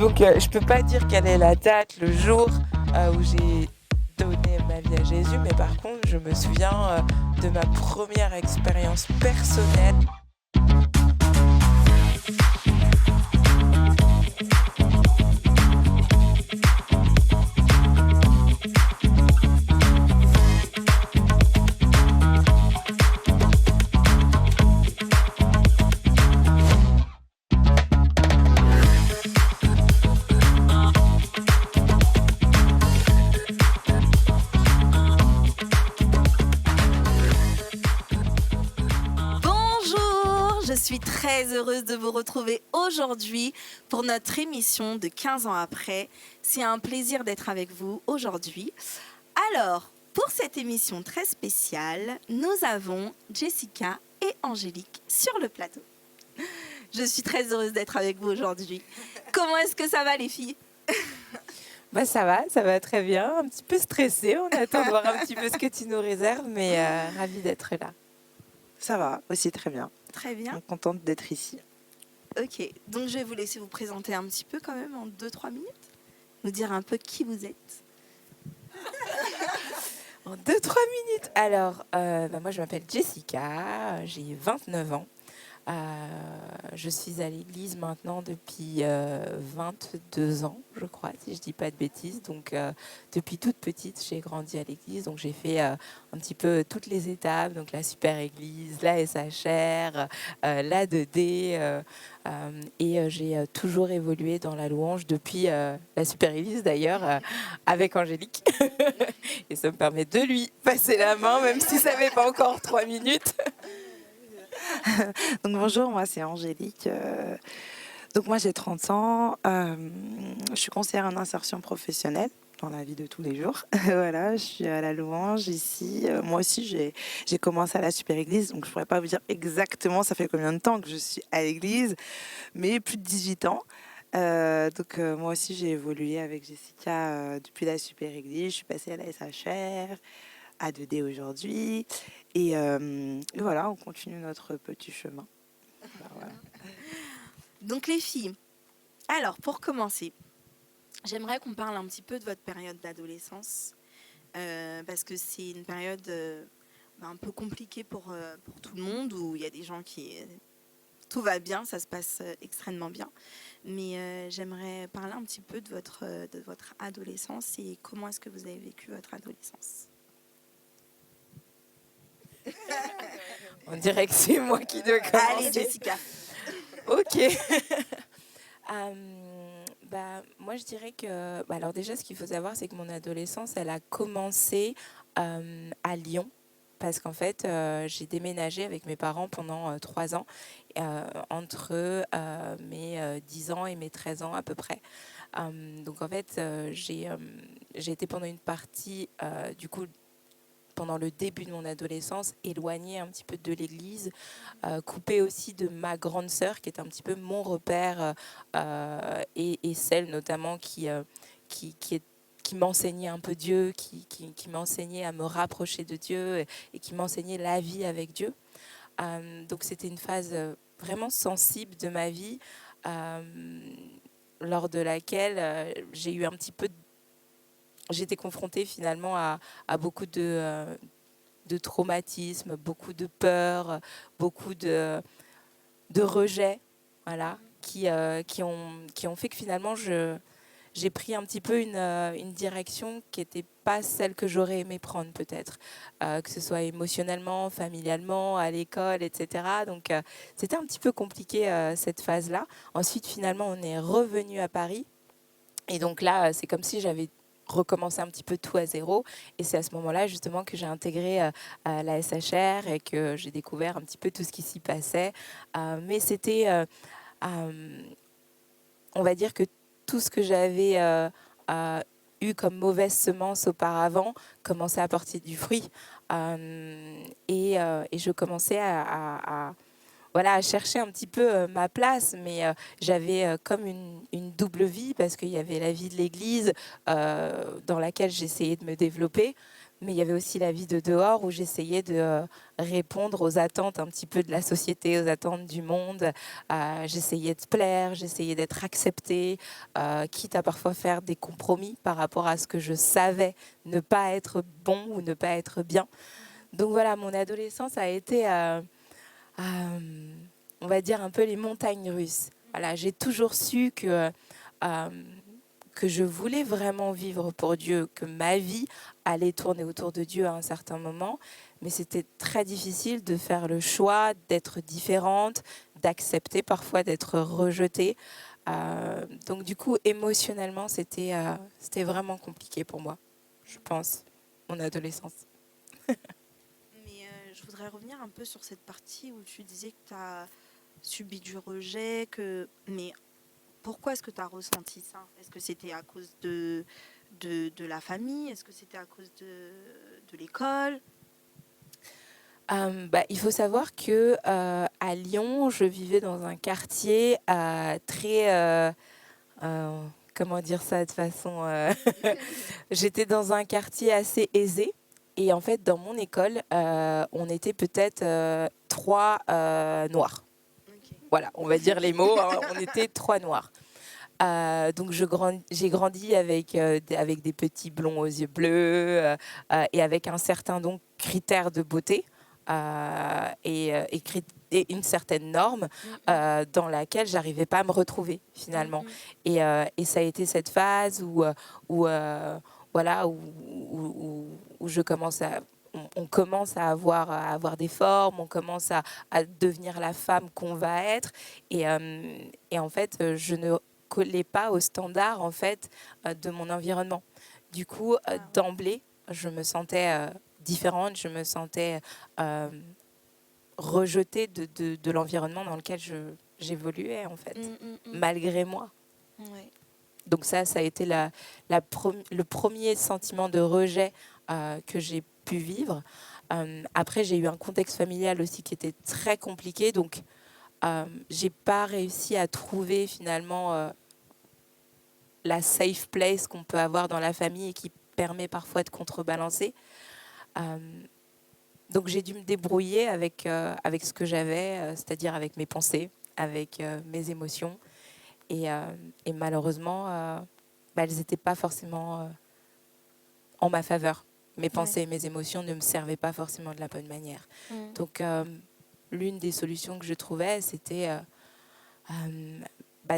Donc, je peux pas dire quelle est la date, le jour où j'ai donné ma vie à Jésus, mais par contre, je me souviens de ma première expérience personnelle. Bonjour, je suis très heureuse de vous retrouver aujourd'hui pour notre émission de 15 ans après. C'est un plaisir d'être avec vous aujourd'hui. Alors, pour cette émission très spéciale, nous avons Jessica et Angélique sur le plateau. Je suis très heureuse d'être avec vous aujourd'hui. Comment est-ce que ça va les filles ? Bah ça va très bien, un petit peu stressée, on attend de voir un petit peu ce que tu nous réserves, mais ravie d'être là. Ça va aussi très bien. Très bien. Contente d'être ici. Ok, donc je vais vous laisser vous présenter un petit peu quand même en 2-3 minutes. Nous dire un peu qui vous êtes. En 2-3 minutes. Alors, moi je m'appelle Jessica, j'ai 29 ans. Je suis à l'église maintenant depuis 22 ans, je crois, si je dis pas de bêtises. Donc, depuis toute petite, j'ai grandi à l'église. Donc, j'ai fait un petit peu toutes les étapes. Donc, la super église, la SHR, la 2D. Et j'ai toujours évolué dans la louange depuis la super église, d'ailleurs, avec Angélique. Et ça me permet de lui passer la main, même si ça fait pas encore 3 minutes. Donc bonjour, moi c'est Angélique. Donc moi j'ai 30 ans. Je suis conseillère en insertion professionnelle dans la vie de tous les jours. Voilà, je suis à la louange ici. Moi aussi j'ai commencé à la super église, donc je pourrais pas vous dire exactement ça fait combien de temps que je suis à l'église, mais plus de 18 ans. Donc moi aussi j'ai évolué avec Jessica depuis la super église. Je suis passée à la SHR, à 2D aujourd'hui. Et voilà, on continue notre petit chemin. Voilà. Donc les filles, alors pour commencer, j'aimerais qu'on parle un petit peu de votre période d'adolescence, parce que c'est une période un peu compliquée pour tout le monde, où il y a des gens qui... tout va bien, ça se passe extrêmement bien. Mais j'aimerais parler un petit peu de votre adolescence et comment est-ce que vous avez vécu votre adolescence. On dirait que c'est moi qui dois commencer. Allez Jessica. Ok. Moi, je dirais que... alors déjà, ce qu'il faut savoir, c'est que mon adolescence, elle a commencé à Lyon. Parce qu'en fait, j'ai déménagé avec mes parents pendant 3 ans, entre mes 10 ans et mes 13 ans à peu près. Donc en fait, j'ai été pendant une partie, du coup, pendant le début de mon adolescence, éloignée un petit peu de l'église, coupée aussi de ma grande sœur, qui est un petit peu mon repère, et celle notamment qui m'enseignait un peu Dieu, qui m'enseignait à me rapprocher de Dieu et qui m'enseignait la vie avec Dieu. Donc c'était une phase vraiment sensible de ma vie, lors de laquelle j'ai eu un petit peu... J'étais confrontée finalement à beaucoup de traumatisme, beaucoup de peur, beaucoup de rejet, voilà, qui ont fait que finalement j'ai pris un petit peu une direction qui n'était pas celle que j'aurais aimé prendre peut-être, que ce soit émotionnellement, familialement, à l'école, etc. Donc c'était un petit peu compliqué cette phase-là. Ensuite finalement on est revenu à Paris et donc là c'est comme si j'avais recommencer un petit peu tout à zéro. Et c'est à ce moment-là, justement, que j'ai intégré la SHR et que j'ai découvert un petit peu tout ce qui s'y passait. Mais c'était, on va dire que tout ce que j'avais eu comme mauvaise semence auparavant commençait à porter du fruit. Et je commençais voilà, à chercher un petit peu ma place, mais j'avais comme une double vie parce qu'il y avait la vie de l'église dans laquelle j'essayais de me développer, Mais il y avait aussi la vie de dehors où j'essayais de répondre aux attentes un petit peu de la société, aux attentes du monde. J'essayais de plaire, j'essayais d'être acceptée, quitte à parfois faire des compromis par rapport à ce que je savais ne pas être bon ou ne pas être bien. Donc voilà, mon adolescence a été, on va dire, un peu les montagnes russes. Voilà, j'ai toujours su que je voulais vraiment vivre pour Dieu, que ma vie allait tourner autour de Dieu à un certain moment, mais c'était très difficile de faire le choix d'être différente, d'accepter parfois d'être rejetée. Donc du coup, émotionnellement, c'était vraiment compliqué pour moi, je pense, mon adolescence. Mais je voudrais revenir un peu sur cette partie où tu disais que tu as subi du rejet, mais pourquoi est-ce que tu as ressenti ça? Est-ce que c'était à cause de la famille? Est-ce que c'était à cause de l'école? Il faut savoir que à Lyon, je vivais dans un quartier très, comment dire ça de façon, j'étais dans un quartier assez aisé. Et en fait, dans mon école, on était peut-être 3 noirs. Ok. Voilà, on va dire les mots, hein, on était 3 noirs. Donc j'ai grandi avec des petits blonds aux yeux bleus et avec un certain donc critère de beauté et une certaine norme dans laquelle j'arrivais pas à me retrouver finalement. Et ça a été cette phase où, voilà, où je commence à on commence à avoir des formes, on commence à devenir la femme qu'on va être. Et en fait, je ne collait pas aux standards en fait de mon environnement. Du coup, d'emblée, je me sentais différente, je me sentais rejetée de l'environnement dans lequel j'évoluais en fait, malgré moi. Ouais. Donc ça a été le premier sentiment de rejet que j'ai pu vivre. Après, j'ai eu un contexte familial aussi qui était très compliqué, donc j'ai pas réussi à trouver finalement la safe place qu'on peut avoir dans la famille et qui permet parfois de contrebalancer. Donc j'ai dû me débrouiller avec ce que j'avais, c'est-à-dire avec mes pensées, avec mes émotions. Et malheureusement, elles n'étaient pas forcément en ma faveur. Mes pensées et mes émotions ne me servaient pas forcément de la bonne manière. Donc l'une des solutions que je trouvais, c'était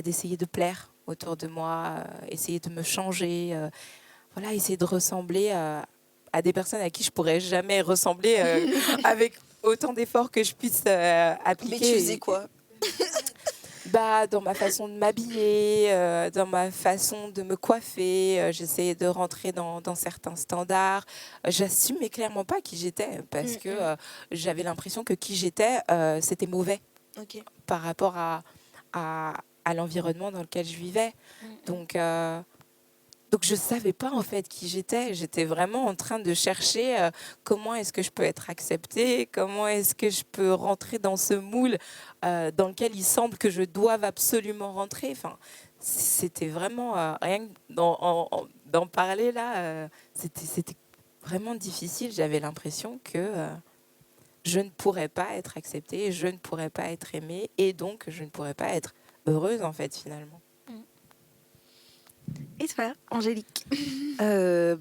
d'essayer de plaire autour de moi, essayer de me changer, voilà, essayer de ressembler à des personnes à qui je pourrais jamais ressembler avec autant d'efforts que je puisse appliquer. Mais tu faisais quoi? Dans ma façon de m'habiller, dans ma façon de me coiffer, j'essayais de rentrer dans certains standards. J'assumais clairement pas qui j'étais parce que j'avais l'impression que qui j'étais, c'était mauvais par rapport à l'environnement dans lequel je vivais. Donc je ne savais pas en fait qui j'étais. J'étais vraiment en train de chercher comment est-ce que je peux être acceptée, comment est-ce que je peux rentrer dans ce moule dans lequel il semble que je doive absolument rentrer. Enfin, c'était vraiment, rien que d'en parler là, c'était vraiment difficile. J'avais l'impression que je ne pourrais pas être acceptée, je ne pourrais pas être aimée et donc je ne pourrais pas être heureuse en fait finalement. Et toi, Angélique? Moi,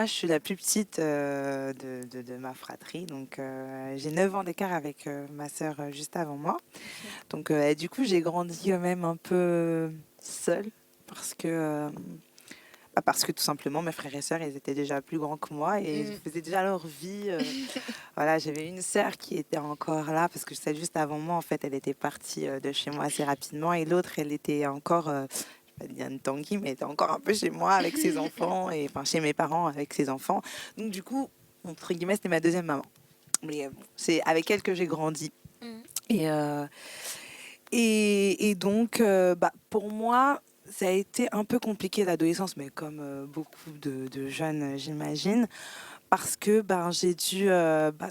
je suis la plus petite de ma fratrie. Donc, j'ai 9 ans d'écart avec ma sœur juste avant moi. Donc, du coup, j'ai grandi quand même un peu seule parce que tout simplement, mes frères et sœurs, ils étaient déjà plus grands que moi et ils faisaient déjà leur vie. Voilà, j'avais une sœur qui était encore là parce que celle juste avant moi, en fait, elle était partie de chez moi assez rapidement et l'autre, elle était encore, je vais pas dire une Tanguy, mais elle était encore un peu chez moi avec ses enfants et enfin chez mes parents avec ses enfants. Donc du coup, entre guillemets, c'était ma deuxième maman. Mais bon, c'est avec elle que j'ai grandi. Et donc, pour moi, ça a été un peu compliqué l'adolescence, mais comme beaucoup de jeunes, j'imagine, parce que j'ai dû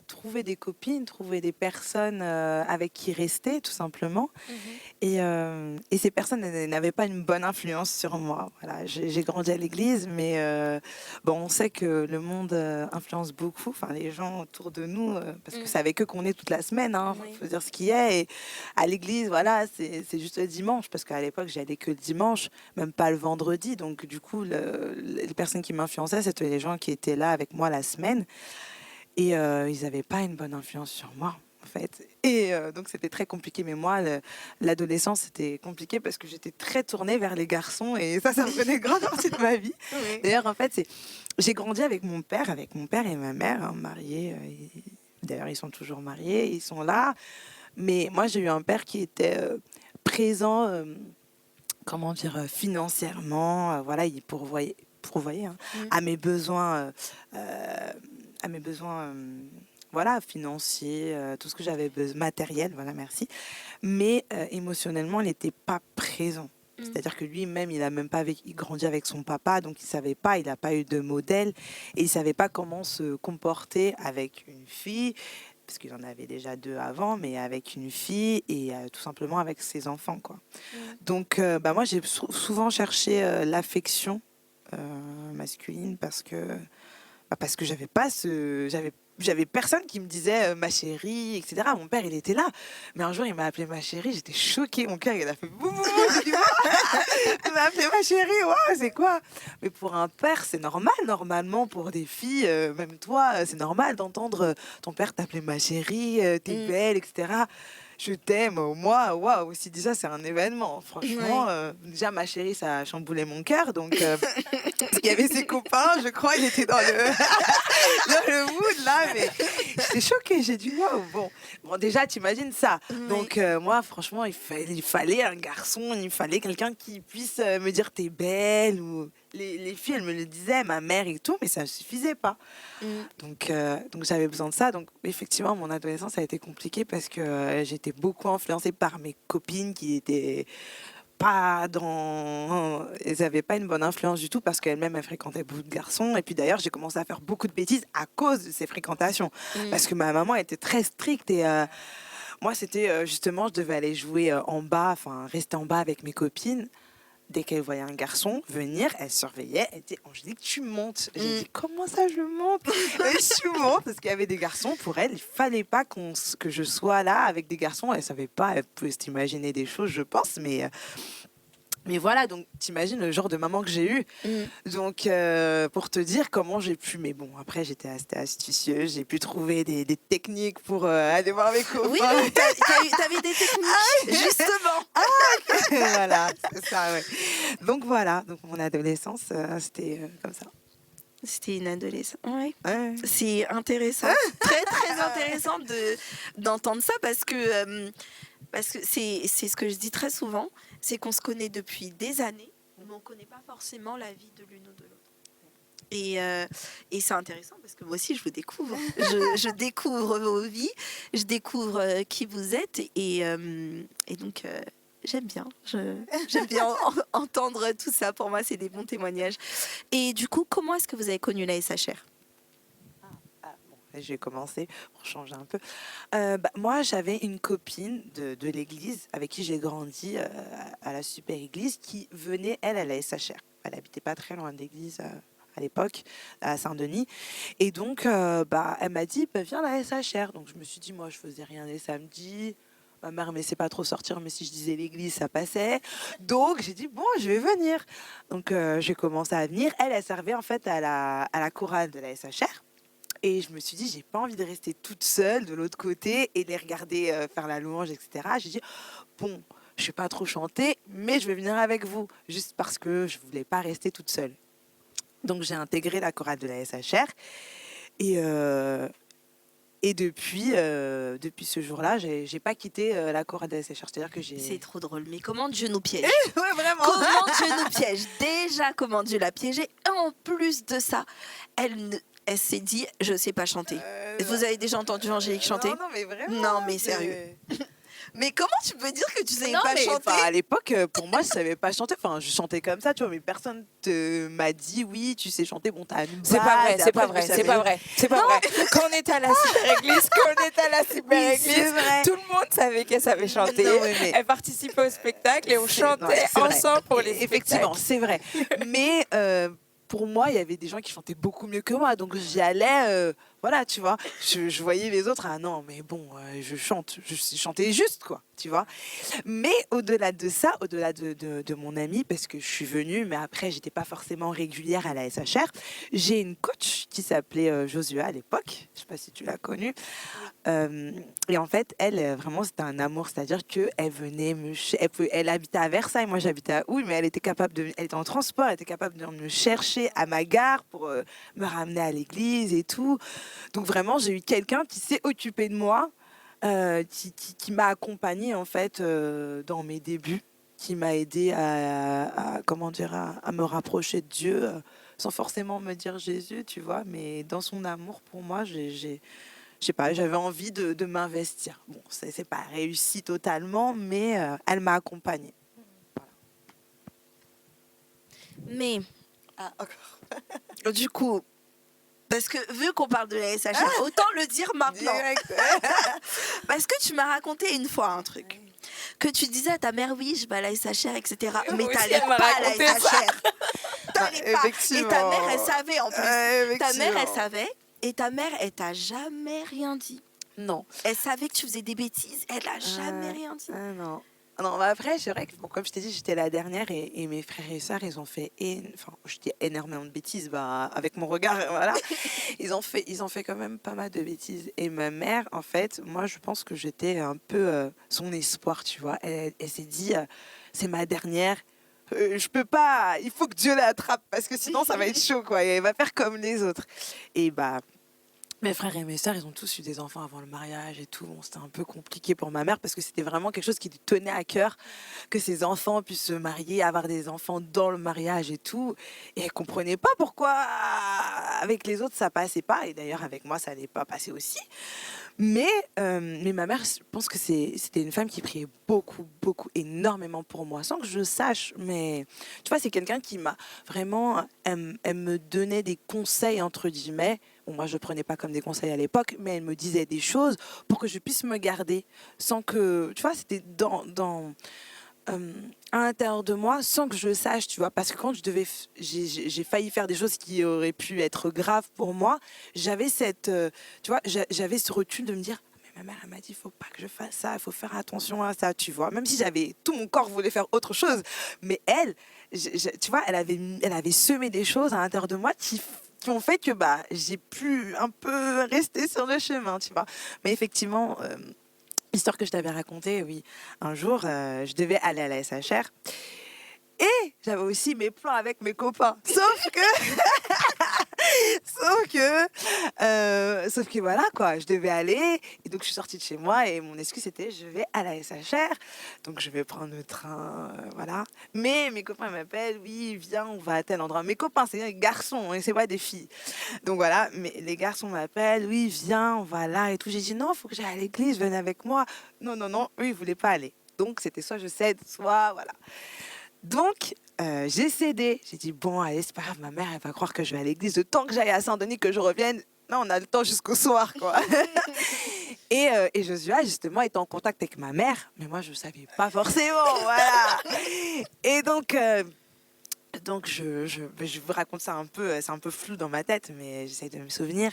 trouver des copines, trouver des personnes avec qui rester, tout simplement. Et ces personnes n'avaient pas une bonne influence sur moi. Voilà, j'ai grandi à l'église, mais on sait que le monde influence beaucoup, enfin les gens autour de nous, parce que c'est avec eux qu'on est toute la semaine. Il faut dire ce qu'il y a. Et à l'église, voilà, c'est juste le dimanche, parce qu'à l'époque, j'allais que le dimanche, même pas le vendredi. Donc du coup, les personnes qui m'influençaient, c'était les gens qui étaient là avec moi la semaine. Et ils n'avaient pas une bonne influence sur moi. En fait. Et donc c'était très compliqué, mais moi l'adolescence c'était compliqué parce que j'étais très tournée vers les garçons et ça me prenait une grande partie de ma vie. D'ailleurs en fait j'ai grandi avec mon père et ma mère, mariés, d'ailleurs ils sont toujours mariés, ils sont là, mais moi j'ai eu un père qui était présent, comment dire, financièrement, voilà, il pourvoyait à mes besoins voilà, financier, tout ce que j'avais besoin, matériel, voilà, merci. Mais émotionnellement, il n'était pas présent. C'est-à-dire que lui-même, il a même pas grandi avec son papa, donc il savait pas, il n'a pas eu de modèle, et il savait pas comment se comporter avec une fille, parce qu'il en avait déjà 2 avant, mais avec une fille et tout simplement avec ses enfants, quoi. Donc, moi, j'ai souvent cherché l'affection masculine parce que j'avais personne qui me disait ma chérie, etc. Mon père, il était là. Mais un jour, il m'a appelé ma chérie. J'étais choquée. Mon cœur, il a fait boum, boum, boum. J'ai dit, il m'a appelé ma chérie. Waouh, c'est quoi? Mais pour un père, c'est normal. Normalement, pour des filles, même toi, c'est normal d'entendre ton père t'appeler ma chérie, t'es belle, etc. Je t'aime, moi, waouh, aussi déjà, c'est un événement. Franchement, déjà, ma chérie, ça a chamboulé mon cœur. Donc, parce qu'il y avait ses copains, je crois, il était dans le mood, là. Mais j'étais choquée, j'ai dit, waouh, bon, déjà, t'imagines ça. Donc, moi, franchement, il fallait un garçon, il fallait quelqu'un qui puisse me dire, t'es belle, ou... Les filles, elles me le disaient, ma mère et tout, mais ça ne suffisait pas. Donc j'avais besoin de ça. Donc, effectivement, mon adolescence a été compliquée parce que j'étais beaucoup influencée par mes copines qui étaient pas dans... Elles n'avaient pas une bonne influence du tout parce qu'elles-mêmes, elles fréquentaient beaucoup de garçons. Et puis d'ailleurs, j'ai commencé à faire beaucoup de bêtises à cause de ces fréquentations. Parce que ma maman était très stricte et... moi, c'était justement, je devais aller jouer en bas, enfin, rester en bas avec mes copines. Dès qu'elle voyait un garçon venir, elle surveillait, elle dit Angélique, tu montes. J'ai dit comment ça je monte? Et je monte parce qu'il y avait des garçons. Pour elle, il fallait pas que je sois là avec des garçons. Elle savait pas, elle pouvait s'imaginer des choses, je pense, mais voilà, donc t'imagines le genre de maman que j'ai eu. Donc pour te dire comment j'ai pu, mais bon, après j'étais assez astucieuse, j'ai pu trouver des techniques pour aller voir mes copains. Oui, t'avais des techniques, justement. Voilà, c'est ça, ouais. Donc voilà, donc mon adolescence, c'était comme ça. C'était une adolescence. Ouais. Ouais. C'est intéressant, très très intéressant d'entendre ça parce que c'est ce que je dis très souvent, c'est qu'on se connaît depuis des années, mais on ne connaît pas forcément la vie de l'une ou de l'autre. Et c'est intéressant parce que moi aussi je vous découvre, je découvre vos vies, je découvre qui vous êtes et donc j'aime bien, j'aime bien entendre tout ça. Pour moi c'est des bons témoignages. Et du coup, comment est-ce que vous avez connu la SHR? Je vais commencer pour changer un peu. Moi, j'avais une copine de l'église avec qui j'ai grandi à la super église qui venait, elle, à la SHR. Elle habitait pas très loin de l'église à l'époque, à Saint-Denis. Et donc, elle m'a dit, viens à la SHR. Donc, je me suis dit, moi, je faisais rien les samedis. Ma mère ne me laissait pas trop sortir, mais si je disais l'église, ça passait. Donc, j'ai dit, bon, je vais venir. Donc, j'ai commencé à venir. Elle servait en fait à la chorale de la SHR. Et je me suis dit, j'ai pas envie de rester toute seule de l'autre côté et les regarder faire la louange, etc. J'ai dit, bon, je sais pas trop chanter, mais je vais venir avec vous, juste parce que je voulais pas rester toute seule. Donc j'ai intégré la chorale de la SHR et depuis ce jour-là, j'ai pas quitté la chorale de la SHR. C'est-à-dire que C'est trop drôle, mais comment Dieu nous piège? Ouais, vraiment. Comment Dieu nous piège? Déjà, comment Dieu l'a piégée. En plus de ça, elle s'est dit, je sais pas chanter. Vous avez déjà entendu Angélique chanter? Non, mais vraiment. Non, mais sérieux. Mais comment tu peux dire que tu savais Non, pas mais chanter? à l'époque, pour moi, je savais pas chanter. Enfin, je chantais comme ça, tu vois, mais personne m'a dit oui, tu sais chanter. Bon, t'as une C'est pas vrai, base, et c'est après, pas je vrai, savais- c'est pas vrai, c'est pas vrai. Quand on était à la super église, Oui, c'est vrai. tout le monde savait qu'elle savait chanter. Non, mais Elle participait au spectacle et on C'est- non, chantait c'est vrai. ensemble pour les Effectivement, spectacles. c'est vrai. Mais pour moi, il y avait des gens qui chantaient beaucoup mieux que moi. Donc j'y allais, voilà, tu vois. Je voyais les autres, ah non, mais bon, je chante. Je chantais juste, quoi, tu vois. Mais au-delà de ça, au-delà de mon ami, parce que je suis venue, mais après, j'étais pas forcément régulière à la SHR, j'ai une coach qui s'appelait Josua à l'époque. Je sais pas si tu l'as connue. Et en fait, elle, vraiment, c'était un amour. C'est-à-dire qu'elle venait elle habitait à Versailles, moi j'habitais à Houille, mais elle était en transport, elle était capable de me chercher à ma gare pour me ramener à l'église et tout. Donc vraiment, j'ai eu quelqu'un qui s'est occupé de moi, qui m'a accompagnée en fait dans mes débuts, qui m'a aidé comment dire, à me rapprocher de Dieu, sans forcément me dire Jésus, tu vois, mais dans son amour pour moi, je sais pas, j'avais envie de m'investir. Bon, c'est pas réussi totalement, mais elle m'a accompagnée. Mais, du coup, parce que vu qu'on parle de la SHR, autant le dire maintenant. Direct. Parce que tu m'as raconté une fois un truc. Que tu disais à ta mère, oui, je vais à la SHR, etc. Mais Oui, t'allais elle m'a pas à la raconté ça. SHR. T'allais pas. Et Effectivement. ta mère, elle savait en plus. Ta mère, elle Effectivement. savait. Et ta mère, elle t'a jamais rien dit. Non. Elle savait que tu faisais des bêtises. Elle a jamais rien dit. Non. Non, mais après, c'est vrai que, bon, comme je t'ai dit, j'étais la dernière et mes frères et sœurs, ils ont fait enfin, je dis énormément de bêtises, bah, avec mon regard, voilà. Ils ont fait quand même pas mal de bêtises. Et ma mère, en fait, moi, je pense que j'étais un peu son espoir, tu vois. Elle s'est dit, c'est ma dernière. Je peux pas, il faut que Dieu l'attrape parce que sinon ça va être chaud, quoi. Et elle va faire comme les autres. Et bah, mes frères et mes sœurs, ils ont tous eu des enfants avant le mariage et tout. Bon, c'était un peu compliqué pour ma mère parce que c'était vraiment quelque chose qui lui tenait à cœur, que ses enfants puissent se marier, avoir des enfants dans le mariage et tout. Et elle comprenait pas pourquoi avec les autres ça passait pas. Et d'ailleurs avec moi ça n'allait pas passer aussi. Mais ma mère, je pense que c'était une femme qui priait beaucoup, beaucoup, énormément pour moi, sans que je sache. Mais tu vois, c'est quelqu'un qui m'a vraiment, elle me donnait des conseils entre guillemets. Bon, moi, je prenais pas comme des conseils à l'époque, mais elle me disait des choses pour que je puisse me garder, sans que, tu vois, c'était à l'intérieur de moi sans que je le sache, tu vois, parce que quand j'ai failli faire des choses qui auraient pu être graves pour moi, j'avais tu vois, j'avais ce recul de me dire, mais ma mère, elle m'a dit, il faut pas que je fasse ça, il faut faire attention à ça, tu vois, même si tout mon corps voulait faire autre chose, mais elle, tu vois, elle avait semé des choses à l'intérieur de moi qui ont fait que bah j'ai pu un peu rester sur le chemin, tu vois. Mais effectivement, l'histoire que je t'avais racontée, oui, un jour, je devais aller à la SHR et j'avais aussi mes plans avec mes copains. Sauf que voilà, quoi, je devais aller. Et donc, je suis sortie de chez moi et mon excuse était, je vais à la SHR. Donc, je vais prendre le train, voilà. Mais mes copains m'appellent, oui, viens, on va à tel endroit. Mes copains, c'est des garçons et c'est pas des filles. Donc, voilà, mais les garçons m'appellent, oui, viens, on va là et tout. J'ai dit, non, il faut que j'aille à l'église, venez avec moi. Non, non, non, eux, ils voulaient pas aller. Donc, c'était soit je cède, soit voilà. Donc, j'ai cédé. J'ai dit, bon, allez, c'est pas grave, ma mère, elle va croire que je vais à l'église. Le temps que j'aille à Saint-Denis, que je revienne, non, on a le temps jusqu'au soir, quoi. Et Josua, justement, était en contact avec ma mère, mais moi, je ne savais pas forcément, voilà. Et donc je vous raconte ça un peu, c'est un peu flou dans ma tête, mais j'essaie de me souvenir.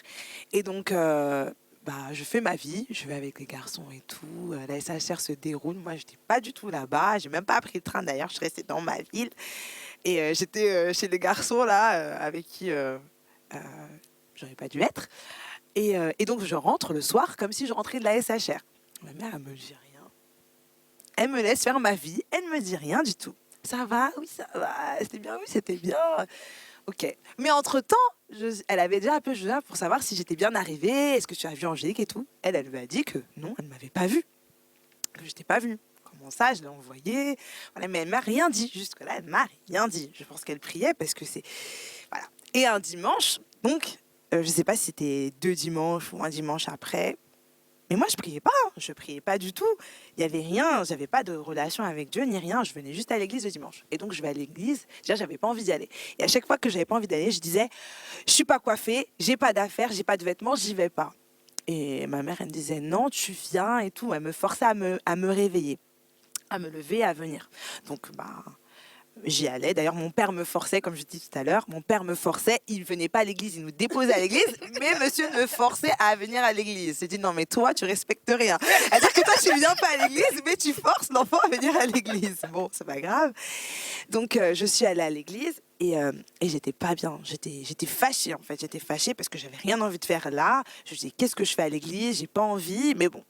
Et donc, bah, je fais ma vie, je vais avec les garçons et tout. La SHR se déroule. Moi, je n'étais pas du tout là-bas. J'ai même pas pris le train d'ailleurs. Je suis restée dans ma ville. Et j'étais chez les garçons là, avec qui j'aurais pas dû être. Et donc, je rentre le soir comme si je rentrais de la SHR. Ma mère, elle me dit rien. Elle me laisse faire ma vie. Elle ne me dit rien du tout. Ça va? Oui, ça va. C'était bien? Oui, c'était bien. Ok. Mais entre-temps, elle avait déjà appelé Josa pour savoir si j'étais bien arrivée, est-ce que tu as vu Angélique et tout. Elle lui a dit que non, elle ne m'avait pas vue, que je n'étais pas venue. Comment ça, je l'ai envoyée. Voilà, mais elle ne m'a rien dit. Jusque-là, elle ne m'a rien dit. Je pense qu'elle priait parce que c'est... Voilà. Et un dimanche, donc, je ne sais pas si c'était 2 dimanches ou un dimanche après, Mais moi, je priais pas, hein. Je priais pas du tout. Il y avait rien, j'avais pas de relation avec Dieu ni rien. Je venais juste à l'église le dimanche. Et donc, je vais à l'église. Déjà, j'avais pas envie d'y aller. Et à chaque fois que j'avais pas envie d'aller, je disais, je suis pas coiffée, j'ai pas d'affaires, j'ai pas de vêtements, j'y vais pas. Et ma mère, elle me disait, non, tu viens et tout. Elle me forçait à me réveiller, à me lever, à venir. Donc, bah, j'y allais. D'ailleurs, mon père me forçait, comme je dis tout à l'heure, mon père me forçait. Il venait pas à l'église, il nous déposait à l'église, mais monsieur me forçait à venir à l'église. J'ai dit non, mais toi, tu respectes rien. C'est-à-dire que toi, tu viens pas à l'église, mais tu forces l'enfant à venir à l'église. Bon, c'est pas grave. Donc, je suis allée à l'église. Et j'étais pas bien, j'étais fâchée en fait, j'étais fâchée parce que j'avais rien envie de faire là. Je me disais qu'est-ce que je fais à l'église, j'ai pas envie, mais bon,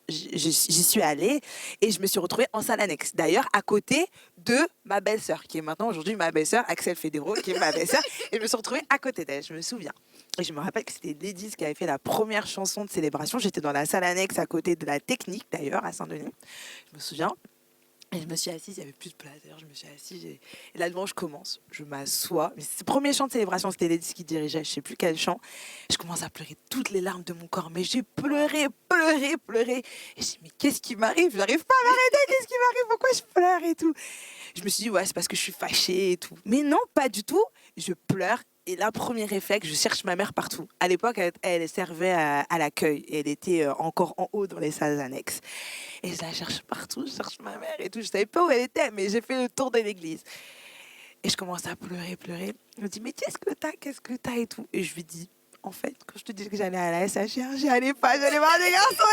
j'y suis allée et je me suis retrouvée en salle annexe. D'ailleurs, à côté de ma belle-sœur, qui est maintenant aujourd'hui ma belle-sœur, Axel Fédéro, qui est ma belle-sœur. Et je me suis retrouvée à côté d'elle, je me souviens. Et je me rappelle que c'était Ladies qui avait fait la première chanson de célébration. J'étais dans la salle annexe à côté de la technique, d'ailleurs, à Saint-Denis. Je me souviens. Et je me suis assise, il n'y avait plus de place. D'ailleurs, je me suis assise. Et là, devant, je commence. Je m'assois. Mais c'est le premier chant de célébration, c'était Ladies qui dirigeait. Je ne sais plus quel chant. Je commence à pleurer toutes les larmes de mon corps. Mais j'ai pleuré. Et je dis, mais qu'est-ce qui m'arrive? J'arrive pas à m'arrêter. Qu'est-ce qui m'arrive? Pourquoi je pleure et tout? Je me suis dit, ouais, c'est parce que je suis fâchée et tout. Mais non, pas du tout. Je pleure. Et là, premier réflexe, je cherche ma mère partout. À l'époque, elle servait à l'accueil. Et elle était encore en haut dans les salles annexes. Et je la cherche partout, je cherche ma mère et tout. Je savais pas où elle était, mais j'ai fait le tour de l'église. Et je commence à pleurer. Elle me dit, mais qu'est-ce que t'as et tout. Et je lui dis, en fait, quand je te dis que j'allais à la SHR, j'allais voir des garçons.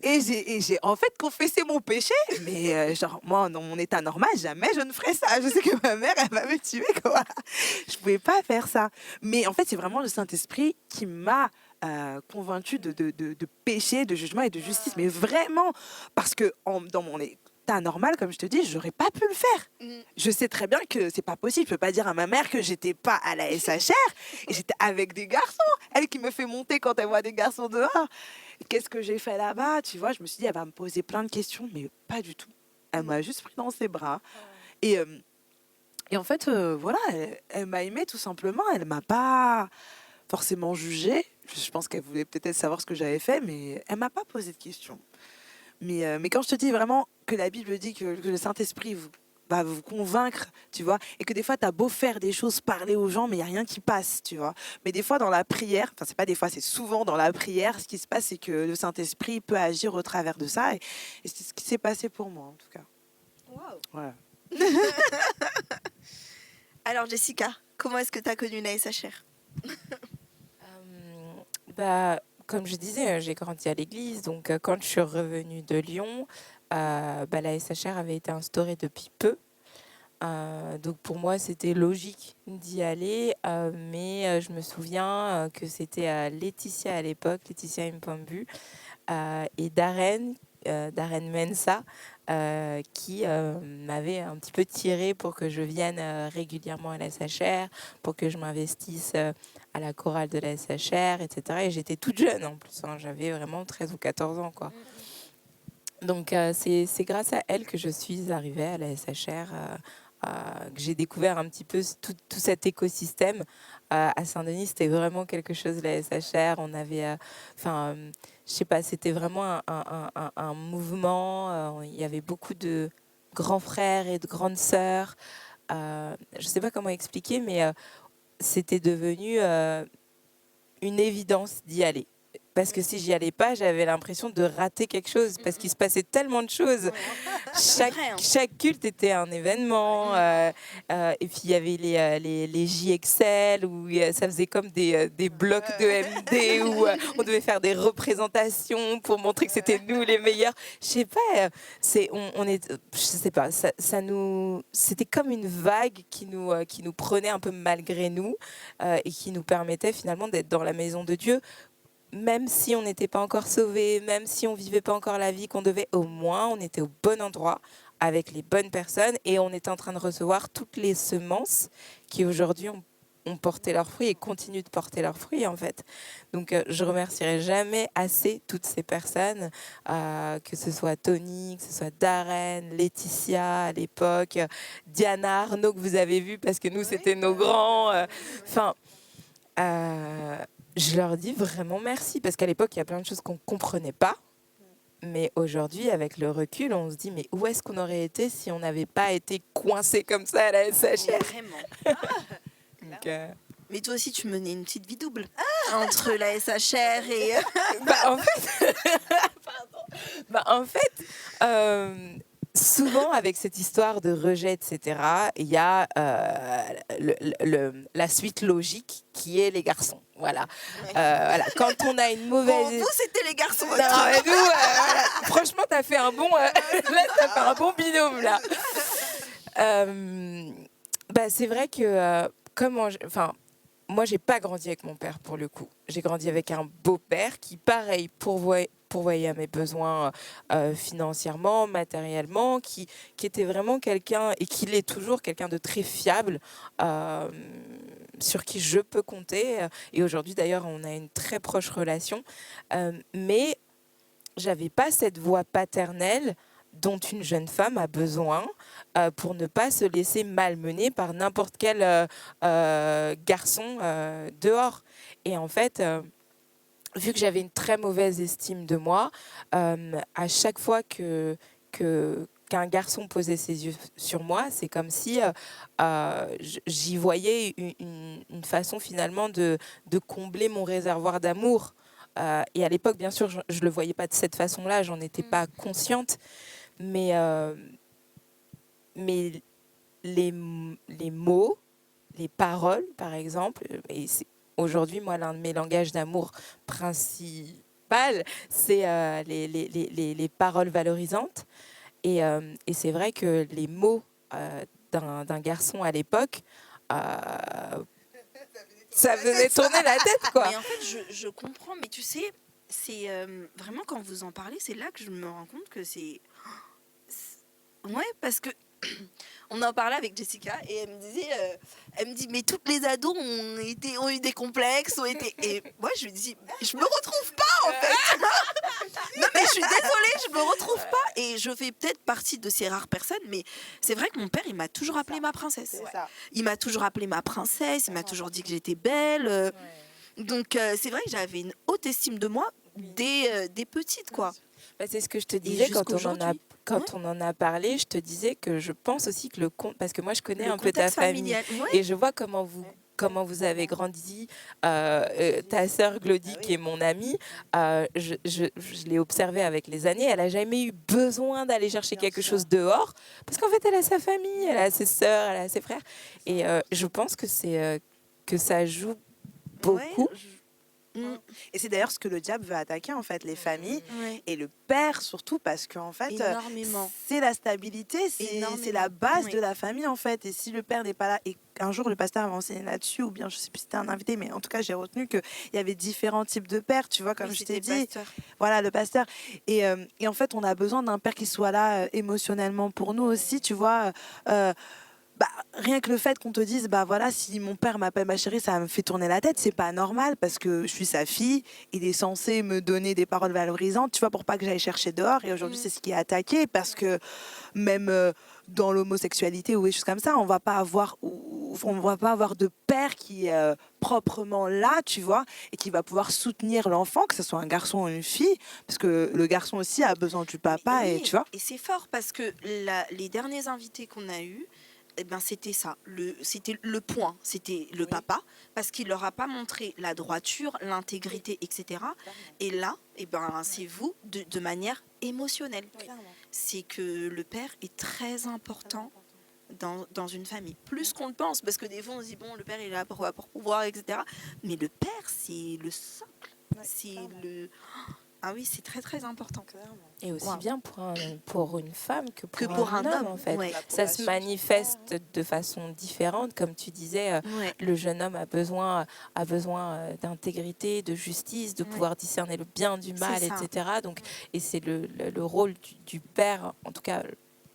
Et j'ai en fait confessé mon péché. Mais genre, moi, dans mon état normal, jamais je ne ferais ça. Je sais que ma mère, elle va me tuer, quoi. Je pouvais pas faire ça. Mais en fait, c'est vraiment le Saint-Esprit qui m'a convaincue de péché, de jugement et de justice. Mais vraiment, parce que dans mon état normal, comme je te dis, j'aurais pas pu le faire. Je sais très bien que c'est pas possible. Je peux pas dire à ma mère que j'étais pas à la SHR et j'étais avec des garçons. Elle qui me fait monter quand elle voit des garçons dehors. Qu'est-ce que j'ai fait là-bas? Tu vois, je me suis dit, elle va me poser plein de questions, mais pas du tout. Elle m'a juste pris dans ses bras. Et en fait, voilà, elle m'a aimée tout simplement. Elle m'a pas forcément jugée. Je pense qu'elle voulait peut-être savoir ce que j'avais fait, mais elle m'a pas posé de questions. Mais quand je te dis vraiment que la Bible dit que le Saint-Esprit va vous convaincre, tu vois, et que des fois, tu as beau faire des choses, parler aux gens, mais il n'y a rien qui passe, tu vois. Mais des fois, dans la prière, enfin, c'est pas des fois, c'est souvent dans la prière, ce qui se passe, c'est que le Saint-Esprit peut agir au travers de ça. Et c'est ce qui s'est passé pour moi, en tout cas. Wow. Voilà. Alors, Jessica, comment est-ce que tu as connu la SHR? Comme je disais, j'ai grandi à l'église. Donc, quand je suis revenue de Lyon, la SHR avait été instaurée depuis peu. Donc, pour moi, c'était logique d'y aller. Mais je me souviens que c'était Laetitia à l'époque, Laetitia Mpambu, et Darren Mensa, qui m'avait un petit peu tiré pour que je vienne régulièrement à la SHR, pour que je m'investisse à la chorale de la SHR, etc. Et j'étais toute jeune en plus, hein, j'avais vraiment 13 ou 14 ans, quoi. Donc c'est grâce à elle que je suis arrivée à la SHR, que j'ai découvert un petit peu tout cet écosystème. À Saint-Denis, c'était vraiment quelque chose, la SHR. On avait, je sais pas, c'était vraiment un mouvement. Il y avait beaucoup de grands frères et de grandes sœurs. Je sais pas comment expliquer, mais c'était devenu une évidence d'y aller. Parce que si j'y allais pas, j'avais l'impression de rater quelque chose, parce qu'il se passait tellement de choses. Chaque culte était un événement. Et puis il y avait les JXL, où ça faisait comme des blocs de MD, où on devait faire des représentations pour montrer que c'était nous les meilleurs. Je sais pas, je sais pas, c'était comme une vague qui nous prenait un peu malgré nous, et qui nous permettait finalement d'être dans la maison de Dieu. Même si on n'était pas encore sauvés, même si on vivait pas encore la vie qu'on devait, au moins on était au bon endroit avec les bonnes personnes et on était en train de recevoir toutes les semences qui aujourd'hui ont porté leurs fruits et continuent de porter leurs fruits, en fait. Donc je remercierai jamais assez toutes ces personnes, que ce soit Tony, que ce soit Darren, Laetitia à l'époque, Diana, Arnaud que vous avez vu parce que nous c'était nos grands. je leur dis vraiment merci, parce qu'à l'époque, il y a plein de choses qu'on ne comprenait pas. Mais aujourd'hui, avec le recul, on se dit, mais où est-ce qu'on aurait été si on n'avait pas été coincé comme ça à la SHR? Vraiment. Donc, Mais toi aussi, tu menais une petite vie double entre la SHR et... en fait, en fait souvent avec cette histoire de rejet, etc., il y a la suite logique qui est les garçons. Voilà. Voilà. Quand on a une mauvaise... Bon, vous, c'était les garçons. Non, mais nous, voilà. Franchement, t'as fait un bon... là, t'as fait un bon binôme, là. C'est vrai que... moi, j'ai pas grandi avec mon père, pour le coup. J'ai grandi avec un beau-père qui, pareil, pourvoyait à mes besoins financièrement, matériellement, qui était vraiment quelqu'un, et qui l'est toujours, quelqu'un de très fiable, sur qui je peux compter. Et aujourd'hui, d'ailleurs, on a une très proche relation. Mais j'avais pas cette voix paternelle dont une jeune femme a besoin pour ne pas se laisser malmener par n'importe quel garçon dehors. Et en fait, vu que j'avais une très mauvaise estime de moi, à chaque fois qu'un garçon posait ses yeux sur moi, c'est comme si j'y voyais une façon finalement de combler mon réservoir d'amour. Et à l'époque, bien sûr, je ne le voyais pas de cette façon-là, j'en étais pas consciente. Mais les mots, les paroles, par exemple, et c'est aujourd'hui, moi, l'un de mes langages d'amour principal, c'est les paroles valorisantes. Et c'est vrai que les mots d'un garçon à l'époque, ça faisait tourner la tête, quoi. Mais en fait, je comprends, mais tu sais, c'est vraiment quand vous en parlez, c'est là que je me rends compte que c'est... Ouais, parce que on en parlait avec Jessica et elle me dit, mais toutes les ados ont eu des complexes, et moi je lui dis, je me retrouve pas en fait. Non mais je suis désolée, je me retrouve pas, et je fais peut-être partie de ces rares personnes, mais c'est vrai que mon père, il m'a toujours appelée ma princesse. Il m'a toujours appelée ma princesse, il m'a toujours dit que j'étais belle. Donc c'est vrai que j'avais une haute estime de moi des petites, quoi. C'est ce que je te disais quand on en a parlé. Je te disais que je pense aussi que parce que moi je connais un peu ta famille, et je vois comment vous avez grandi. Ta sœur Glody, qui est mon amie, je l'ai observée avec les années. Elle n'a jamais eu besoin d'aller chercher quelque chose dehors, parce qu'en fait elle a sa famille, elle a ses sœurs, elle a ses frères, et je pense que ça joue beaucoup. Et c'est d'ailleurs ce que le diable veut attaquer, en fait, les familles et le père surtout, parce qu'en fait, c'est la stabilité, c'est la base de la famille, en fait. Et si le père n'est pas là, et un jour le pasteur avait enseigné là-dessus, ou bien je sais plus si c'était un invité, mais en tout cas j'ai retenu qu'il y avait différents types de pères, tu vois, comme je t'ai dit. Voilà, le pasteur. Et en fait, on a besoin d'un père qui soit là émotionnellement pour nous aussi, tu vois. Rien que le fait qu'on te dise, voilà, si mon père m'appelle ma chérie, ça me fait tourner la tête, c'est pas normal, parce que je suis sa fille, il est censé me donner des paroles valorisantes, tu vois, pour pas que j'aille chercher dehors. Et aujourd'hui, c'est ce qui est attaqué, parce que même dans l'homosexualité ou des choses comme ça, on va pas avoir de père qui est proprement là, tu vois, et qui va pouvoir soutenir l'enfant, que ce soit un garçon ou une fille, parce que le garçon aussi a besoin du papa, et tu vois. Et c'est fort, parce que les derniers invités qu'on a eus, c'était ça, c'était le point, c'était le papa, parce qu'il leur a pas montré la droiture, l'intégrité, etc. Et là, c'est vous de manière émotionnelle. C'est que le père est très important dans une famille, plus qu'on le pense, parce que des fois on se dit, bon, le père il est là pour pouvoir, etc. Mais le père, c'est le socle, c'est le... Ah oui, c'est très très important. Et aussi bien pour une femme que pour un homme, en fait. Ça se manifeste de façon différente. Comme tu disais, le jeune homme a besoin d'intégrité, de justice, de pouvoir discerner le bien du mal, etc. Donc, et c'est le rôle du père, en tout cas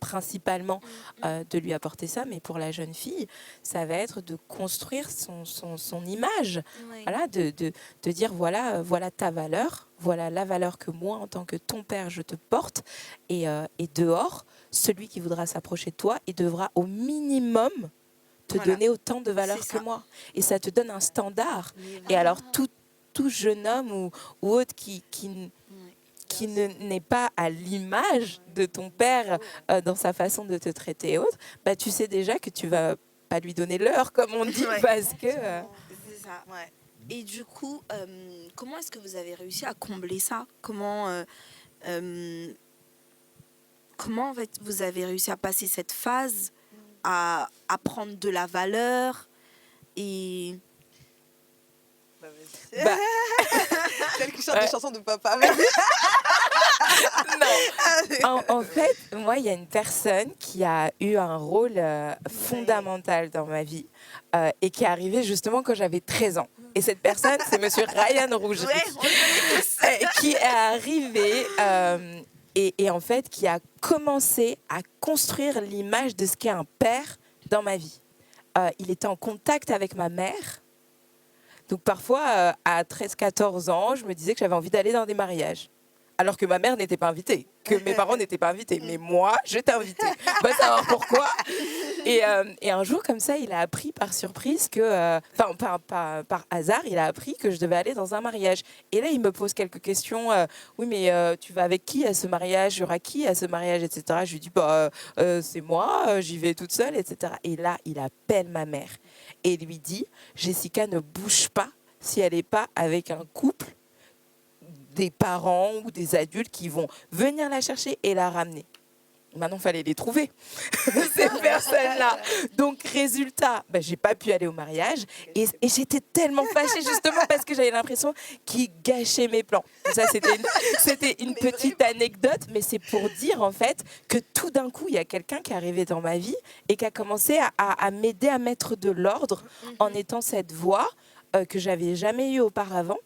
principalement, de lui apporter ça. Mais pour la jeune fille, ça va être de construire son image, voilà, de dire voilà ta valeur, voilà la valeur que moi, en tant que ton père, je te porte, et dehors, celui qui voudra s'approcher de toi, il devra au minimum te donner autant de valeur que moi. Et ça te donne un standard. Et alors tout jeune homme ou autre qui n'est pas à l'image de ton père dans sa façon de te traiter et autres, bah, tu sais déjà que tu vas pas lui donner l'heure, comme on dit, Ouais. parce que... C'est ça. Ouais. Et du coup, comment est-ce que vous avez réussi à combler ça? Comment en fait vous avez réussi à passer cette phase, à prendre de la valeur et Bah, Celle qui chante Ouais. des chansons de papa. en fait, moi, il y a une personne qui a eu un rôle fondamental dans ma vie et qui est arrivée justement quand j'avais 13 ans. Et cette personne, c'est monsieur Ryan Rougerie, ouais, on le connaît tous. qui est arrivé et en fait qui a commencé à construire l'image de ce qu'est un père dans ma vie. Il était en contact avec ma mère. Donc parfois, à 13-14 ans, je me disais que j'avais envie d'aller dans des mariages. Alors que ma mère n'était pas invitée, que mes parents n'étaient pas invités. Mais moi, j'étais invitée. On va savoir pourquoi. Et un jour, comme ça, il a appris par surprise que... par hasard, il a appris que je devais aller dans un mariage. Et là, il me pose quelques questions. Oui, mais tu vas avec qui à ce mariage? Il y aura qui à ce mariage, etc. Je lui dis, c'est moi, j'y vais toute seule, etc. Et là, il appelle ma mère et lui dit, Jessica ne bouge pas si elle n'est pas avec un couple, des parents ou des adultes qui vont venir la chercher et la ramener. Maintenant, il fallait les trouver, ces personnes-là. Donc, résultat, j'ai pas pu aller au mariage. Et j'étais tellement fâchée, justement, parce que j'avais l'impression qu'il gâchait mes plans. Ça, c'était une petite anecdote, mais c'est pour dire, en fait, que tout d'un coup, il y a quelqu'un qui est arrivé dans ma vie et qui a commencé à m'aider à mettre de l'ordre en étant cette voix que j'avais jamais eue auparavant.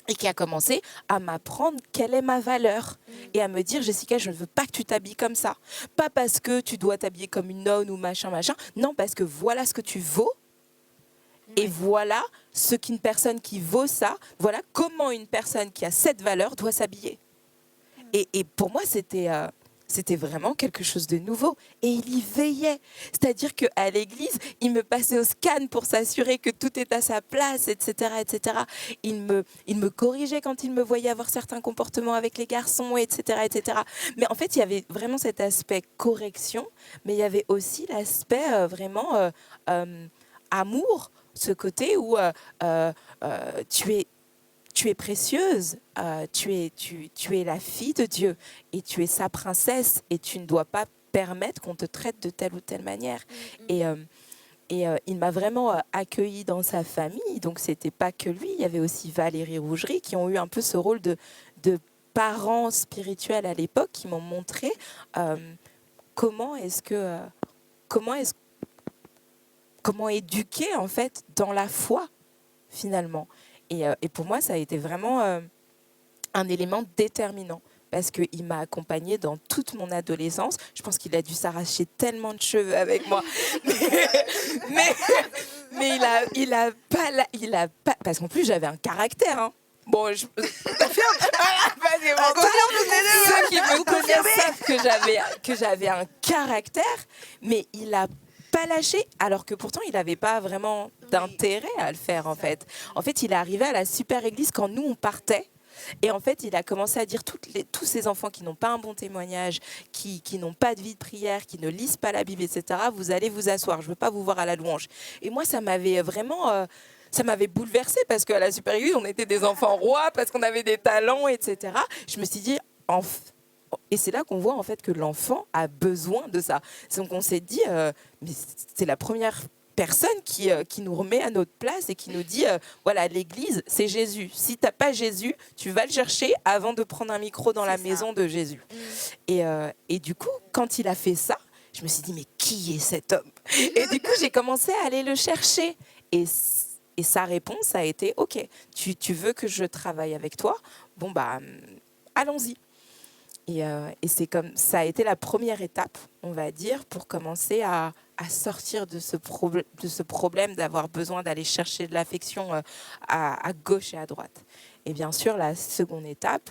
Et qui a commencé à m'apprendre quelle est ma valeur et à me dire, Jessica, je ne veux pas que tu t'habilles comme ça. Pas parce que tu dois t'habiller comme une nonne ou machin. Non, parce que voilà ce que tu vaux et voilà ce qu'une personne qui vaut ça, voilà comment une personne qui a cette valeur doit s'habiller. Et pour moi, c'était vraiment quelque chose de nouveau. Et il y veillait. C'est-à-dire qu'à l'église, il me passait au scan pour s'assurer que tout est à sa place, etc. etc. Il me corrigeait quand il me voyait avoir certains comportements avec les garçons, etc. etc. Mais en fait, il y avait vraiment cet aspect correction, mais il y avait aussi l'aspect vraiment amour, ce côté où tu es précieuse, tu es la fille de Dieu et tu es sa princesse et tu ne dois pas permettre qu'on te traite de telle ou telle manière. Et il m'a vraiment accueillie dans sa famille, donc c'était pas que lui, il y avait aussi Valérie Rougerie qui ont eu un peu ce rôle de parents spirituels à l'époque qui m'ont montré comment éduquer en fait dans la foi finalement. Et pour moi, ça a été vraiment un élément déterminant parce qu'il m'a accompagnée dans toute mon adolescence. Je pense qu'il a dû s'arracher tellement de cheveux avec moi. Mais il a pas... Parce qu'en plus, j'avais un caractère. Hein. Bon, je confirme. Ceux qui me connaissent savent que j'avais un caractère, mais il a pas lâché, alors que pourtant il n'avait pas vraiment d'intérêt à le faire en fait. En fait, il est arrivé à la super église quand nous on partait. Et en fait, il a commencé à dire tous ces enfants qui n'ont pas un bon témoignage, qui n'ont pas de vie de prière, qui ne lisent pas la Bible, etc., vous allez vous asseoir, je ne veux pas vous voir à la louange. Et moi, ça m'avait vraiment... ça m'avait bouleversée parce qu'à la super église, on était des enfants rois, parce qu'on avait des talents, etc. Je me suis dit... Et c'est là qu'on voit en fait que l'enfant a besoin de ça. Donc on s'est dit, mais c'est la première personne qui nous remet à notre place et qui nous dit, voilà, l'église, c'est Jésus. Si tu n'as pas Jésus, tu vas le chercher avant de prendre un micro dans la maison de Jésus. Et du coup, quand il a fait ça, je me suis dit, mais qui est cet homme? Et du coup, j'ai commencé à aller le chercher. Et sa réponse a été, ok, tu veux que je travaille avec toi? Bon, allons-y. Et c'est comme ça a été la première étape, on va dire, pour commencer à sortir de ce problème d'avoir besoin d'aller chercher de l'affection à gauche et à droite. Et bien sûr, la seconde étape,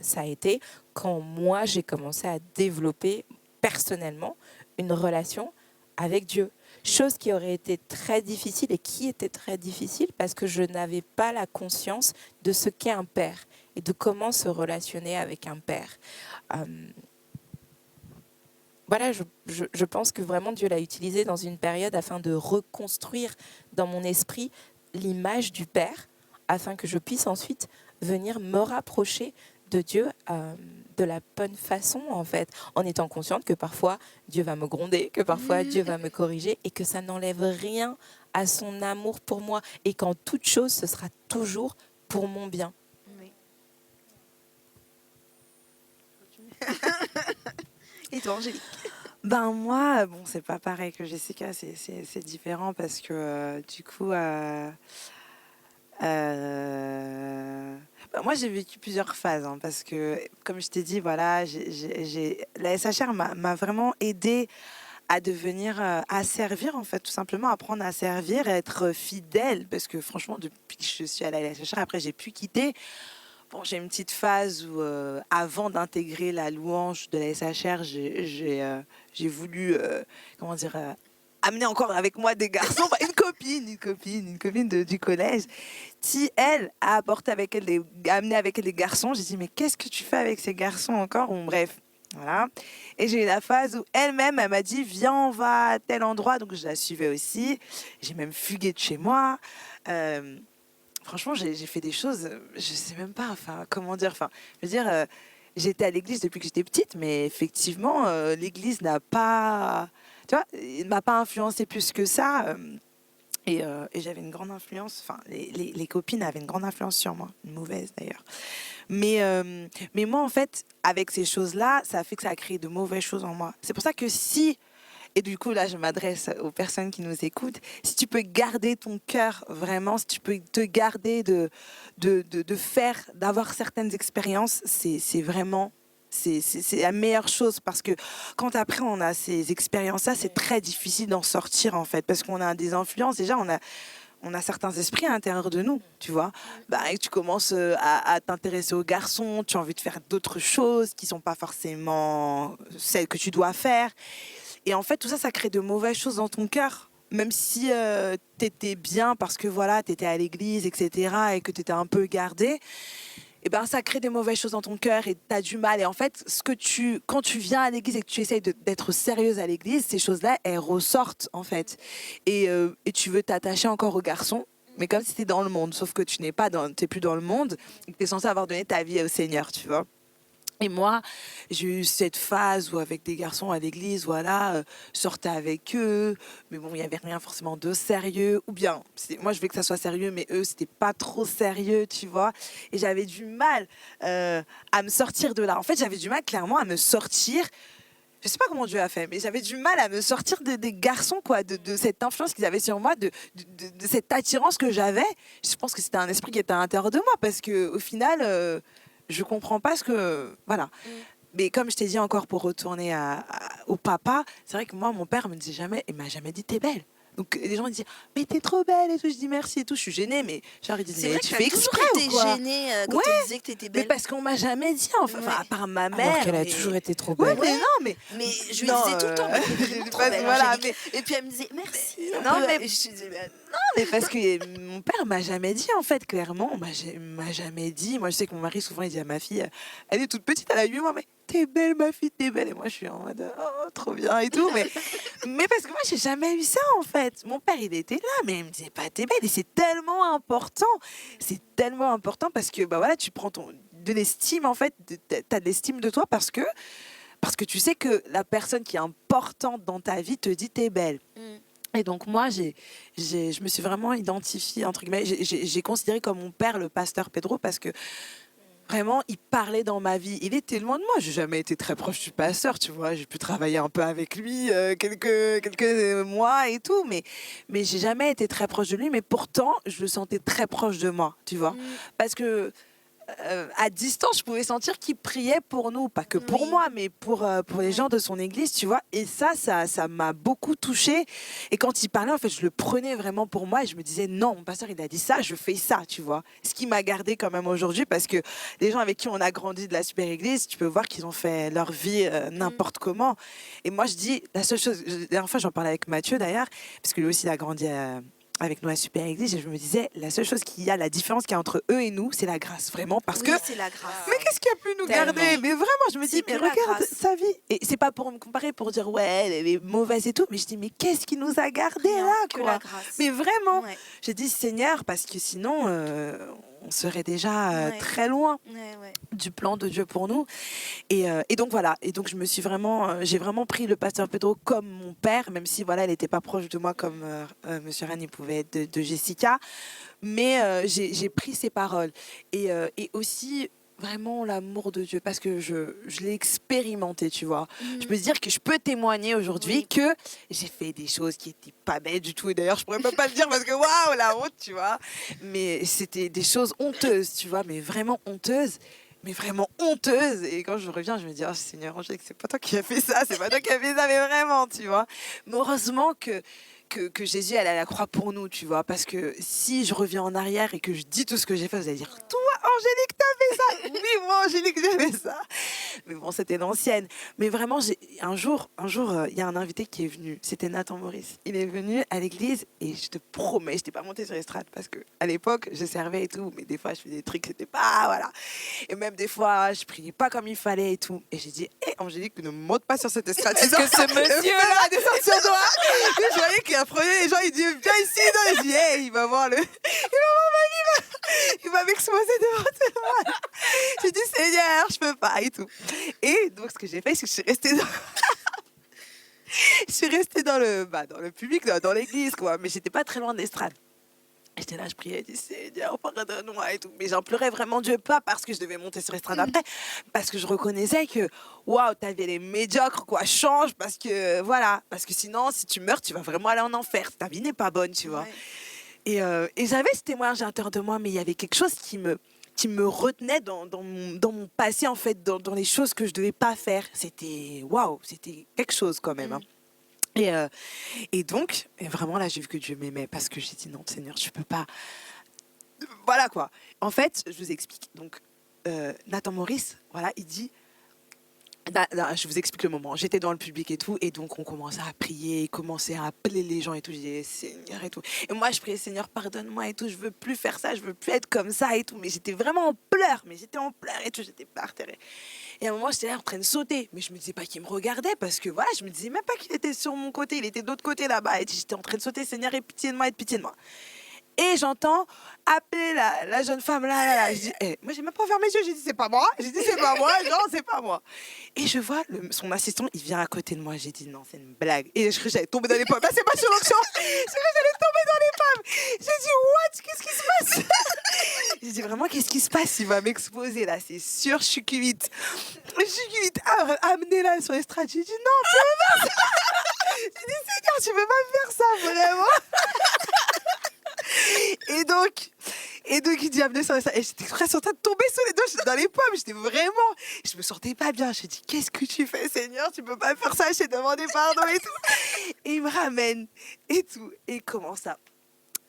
ça a été quand moi, j'ai commencé à développer personnellement une relation avec Dieu. chose qui aurait été très difficile et qui était très difficile parce que je n'avais pas la conscience de ce qu'est un père et de comment se relationner avec un père. Voilà, je pense que vraiment Dieu l'a utilisé dans une période afin de reconstruire dans mon esprit l'image du Père, afin que je puisse ensuite venir me rapprocher de Dieu de la bonne façon, en fait, en étant consciente que parfois Dieu va me gronder, que parfois Dieu va me corriger et que ça n'enlève rien à son amour pour moi et qu'en toute chose, ce sera toujours pour mon bien. Oui. Et toi, Angélique? Ben moi, bon, c'est pas pareil que Jessica, c'est différent parce que du coup, ben, moi j'ai vécu plusieurs phases hein, parce que comme je t'ai dit, voilà, la SHR m'a vraiment aidée à devenir, à servir en fait, tout simplement apprendre à servir, à être fidèle parce que franchement, depuis que je suis allée à la SHR, après j'ai pu quitter. Bon, j'ai une petite phase où, avant d'intégrer la louange de la SHR, j'ai voulu, comment dire, amener encore avec moi des garçons, enfin, une copine du collège, qui, elle, a apporté avec elle amené avec elle des garçons. J'ai dit, mais qu'est-ce que tu fais avec ces garçons encore? Bon, bref, voilà. Et j'ai eu la phase où elle-même, elle m'a dit, viens, on va à tel endroit. Donc, je la suivais aussi. J'ai même fugué de chez moi. Euh, Franchement, j'ai fait des choses, je sais même pas, enfin, comment dire, enfin, je veux dire, j'étais à l'église depuis que j'étais petite, mais effectivement, l'église n'a pas, tu vois, il m'a pas influencé plus que ça. Et j'avais une grande influence, enfin, les copines avaient une grande influence sur moi, une mauvaise d'ailleurs. Mais moi, en fait, avec ces choses-là, ça a fait que ça a créé de mauvaises choses en moi. C'est pour ça que si et du coup, là, je m'adresse aux personnes qui nous écoutent. Si tu peux garder ton cœur, vraiment, si tu peux te garder de faire, d'avoir certaines expériences, c'est vraiment... C'est la meilleure chose parce que quand après on a ces expériences-là, c'est très difficile d'en sortir en fait parce qu'on a des influences. Déjà, on a certains esprits à l'intérieur de nous, tu vois. Bah, et tu commences à t'intéresser aux garçons, tu as envie de faire d'autres choses qui sont pas forcément celles que tu dois faire. Et en fait, tout ça, ça crée de mauvaises choses dans ton cœur. Même si tu étais bien parce que voilà, tu étais à l'église, etc., et que tu étais un peu gardé, et ben, ça crée des mauvaises choses dans ton cœur et tu as du mal. Et en fait, quand tu viens à l'église et que tu essayes d'être sérieuse à l'église, ces choses-là, elles ressortent, en fait. Et tu veux t'attacher encore aux garçons, mais comme si tu es dans le monde, sauf que tu n'es pas t'es plus dans le monde et que tu es censé avoir donné ta vie au Seigneur, tu vois. Et moi, j'ai eu cette phase où avec des garçons à l'église, voilà, je sortais avec eux, mais bon, il n'y avait rien forcément de sérieux. Ou bien, moi, je veux que ça soit sérieux, mais eux, c'était pas trop sérieux, tu vois. Et j'avais du mal à me sortir de là. En fait, j'avais du mal clairement à me sortir. Je sais pas comment Dieu a fait, mais j'avais du mal à me sortir des garçons, quoi, de cette influence qu'ils avaient sur moi, de cette attirance que j'avais. Je pense que c'était un esprit qui était à l'intérieur de moi, parce que au final, je comprends pas ce que, voilà. Mais comme je t'ai dit encore pour retourner au papa, c'est vrai que moi, mon père me disait jamais, il m'a jamais dit t'es belle. Donc les gens me disaient mais t'es trop belle et tout, je dis merci et tout, je suis gênée, mais genre ils disaient mais tu fais exprès ou quoi? Gênée quand Ouais, on disait que t'étais belle. mais parce qu'on m'a jamais dit, enfin, Ouais. à part ma Alors mère. qu'elle a mais- toujours été trop Ouais, belle. mais non, mais Mais je lui non, disais tout le temps, mais t'es vraiment trop belle, voilà, Angélique. Et puis elle me disait merci. Non, mais- Et je disais, mais parce que mon père m'a jamais dit, en fait, clairement, m'a jamais dit. Moi, je sais que mon mari, souvent, il dit à ma fille, elle est toute petite, elle a 8 mois, mais t'es belle, ma fille, t'es belle. Et moi, je suis en mode, oh, trop bien et tout. Mais parce que moi, j'ai jamais eu ça, en fait. Mon père, il était là, mais il me disait pas, t'es belle. Et c'est tellement important. C'est tellement important parce que, bah voilà, tu prends de l'estime, en fait, t'as de l'estime de toi parce que tu sais que la personne qui est importante dans ta vie te dit, t'es belle. Et donc moi, je me suis vraiment identifiée, entre guillemets, j'ai considéré comme mon père le pasteur Pedro parce que vraiment, il parlait dans ma vie. Il était loin de moi, j'ai jamais été très proche du pasteur, tu vois. J'ai pu travailler un peu avec lui quelques mois et tout, mais j'ai jamais été très proche de lui, mais pourtant, je le sentais très proche de moi, tu vois. Parce que à distance, je pouvais sentir qu'il priait pour nous, pas que pour Oui. moi, mais pour les gens de son église, tu vois. Et ça m'a beaucoup touchée. Et quand il parlait, en fait, je le prenais vraiment pour moi et je me disais, non, mon pasteur, il a dit ça, je fais ça, tu vois. Ce qui m'a gardé quand même aujourd'hui, parce que les gens avec qui on a grandi de la super église, tu peux voir qu'ils ont fait leur vie n'importe comment. Et moi, je dis, la seule chose, la dernière fois, j'en parlais avec Mathieu d'ailleurs, parce que lui aussi, il a grandi avec nous à Super Église, et je me disais, la seule chose qu'il y a, la différence qu'il y a entre eux et nous, c'est la grâce, vraiment, parce Oui, que c'est la grâce. mais qu'est-ce qui a pu nous Tellement. garder? Mais vraiment, je me C'est dis, mais que la regarde grâce. sa vie. Et c'est pas pour me comparer, pour dire, ouais, elle est mauvaise et tout, mais je dis, mais qu'est-ce qui nous a gardés Rien là, que quoi? la grâce. Mais vraiment, Ouais, j'ai dit, Seigneur, parce que sinon, on serait déjà Ouais. très loin ouais. du plan de Dieu pour nous. Et donc voilà, et donc je me suis vraiment, j'ai vraiment pris le pasteur Pedro comme mon père, même si voilà, il n'était pas proche de moi comme Monsieur Rennes, il pouvait être de Jessica, mais j'ai pris ses paroles et aussi vraiment l'amour de Dieu parce que je l'ai expérimenté, tu vois. Je peux dire que je peux témoigner aujourd'hui Oui. que j'ai fait des choses qui étaient pas belles du tout, et d'ailleurs je pourrais même pas le dire parce que waouh, la honte, tu vois, mais c'était des choses honteuses, tu vois, mais vraiment honteuses, mais vraiment honteuse. Et quand je reviens, je me dis, oh Seigneur, Angélique, c'est pas toi qui as fait ça, c'est pas toi qui as fait ça, mais vraiment, tu vois. Mais heureusement que Jésus elle est à la croix pour nous, tu vois. Parce que si je reviens en arrière et que je dis tout ce que j'ai fait, vous allez dire, toi, Angélique, t'as fait ça. Oui, moi, Angélique, j'ai fait ça. Mais bon, c'était l'ancienne. Mais vraiment, un jour, il y a un invité qui est venu. C'était Nathan Maurice. Il est venu à l'église et je te promets, je n'étais pas montée sur l'estrade parce que à l'époque, je servais et tout, mais des fois, je faisais des trucs, c'était pas, voilà. Et même des fois, je priais pas comme il fallait et tout. Et j'ai dit, hé, Angélique, ne monte pas sur cette estrade. Est-ce que ce monsieur-là descend sur toi? Et je voyais qu'il apprenait les gens, il dit, viens ici. Non, je dis, hé, il va voir ma vie, il va m'exposer devant tout le monde. J'ai dit, Seigneur, je peux pas et tout. Et donc, ce que j'ai fait, c'est que je suis restée dans le public, dans l'église, quoi. Mais j'étais pas très loin de l'estrade. J'étais là, je priais, je dis Seigneur, pardonne-moi et tout. Mais j'en pleurais vraiment Dieu, pas parce que je devais monter sur l'estrade après, parce que je reconnaissais que, waouh, t'avais les médiocres, quoi, change, parce que, voilà, parce que sinon, si tu meurs, tu vas vraiment aller en enfer. Ta vie n'est pas bonne, tu vois. Ouais. Et j'avais ce témoignage à l'intérieur de moi, mais il y avait quelque chose qui me retenait dans mon passé, en fait, dans les choses que je devais pas faire. C'était, waouh, c'était quelque chose quand même, hein. Et donc, et vraiment là, j'ai vu que Dieu m'aimait parce que j'ai dit non, Seigneur, tu peux pas. Voilà quoi. En fait, je vous explique. Donc, Nathan Maurice, voilà, il dit. Je vous explique le moment. J'étais dans le public et tout, et donc on commençait à prier, commençait à appeler les gens et tout. Je disais Seigneur et tout. Et moi, je priais Seigneur, pardonne-moi et tout. Je veux plus faire ça, je veux plus être comme ça et tout. Mais j'étais vraiment en pleurs, et tout. J'étais par terre. Et à un moment, j'étais là en train de sauter, mais je me disais pas qu'il me regardait parce que voilà, je me disais même pas qu'il était sur mon côté, il était de l'autre côté là-bas. Et j'étais en train de sauter, Seigneur, aie pitié de moi, aie pitié de moi. Et j'entends appeler la jeune femme là. Je dis, moi j'ai même pas fermé les yeux, j'ai dit c'est pas moi, non, c'est pas moi. Et je vois son assistant, il vient à côté de moi, j'ai dit non, c'est une blague. Et je crois que j'allais tomber dans les pommes. Là, c'est pas sur l'onction, c'est que j'allais tomber dans les pommes. J'ai dit, what, qu'est-ce qui se passe? J'ai dit vraiment, qu'est-ce qui se passe? Il va m'exposer là, c'est sûr, je suis cuite. Amenez-la sur l'estrade. J'ai dit non, tu peux pas. J'ai dit Seigneur, tu peux pas faire ça, vraiment. Et donc, il dit amenez sur l'estrade. Et j'étais presque en train de tomber sous les deux, dans les pommes. J'étais vraiment, je me sentais pas bien. J'ai dit qu'est-ce que tu fais, Seigneur? Tu peux pas faire ça. J'ai demandé pardon et tout. Et il me ramène et tout. Et comment ça?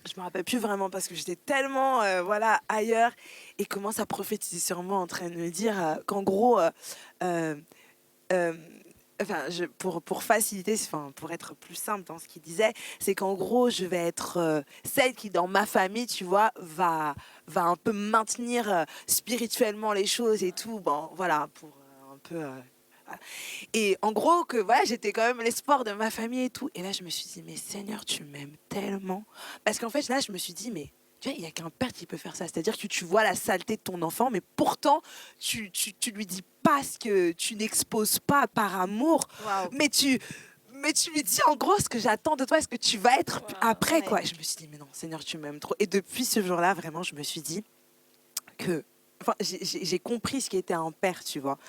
Je me rappelle plus vraiment parce que j'étais tellement voilà ailleurs, et commence à prophétiser sur moi en train de me dire qu'en gros euh, euh, pour faciliter, enfin pour être plus simple dans ce qu'il disait, c'est qu'en gros je vais être celle qui dans ma famille, tu vois, va un peu maintenir spirituellement les choses et tout, bon voilà, pour un peu voilà. Et en gros, que voilà, j'étais quand même l'espoir de ma famille et tout. Et là, je me suis dit, mais Seigneur, tu m'aimes tellement. Parce qu'en fait, là, je me suis dit, mais tu vois, il n'y a qu'un père qui peut faire ça. C'est-à-dire que tu vois la saleté de ton enfant, mais pourtant, tu lui dis pas ce que tu n'exposes pas par amour, Waouh. mais tu lui dis en gros ce que j'attends de toi, ce que tu vas être après, Ouais. quoi. Et je me suis dit, mais non, Seigneur, tu m'aimes trop. Et depuis ce jour-là, vraiment, je me suis dit que... Enfin, j'ai compris ce qu'était un père, tu vois.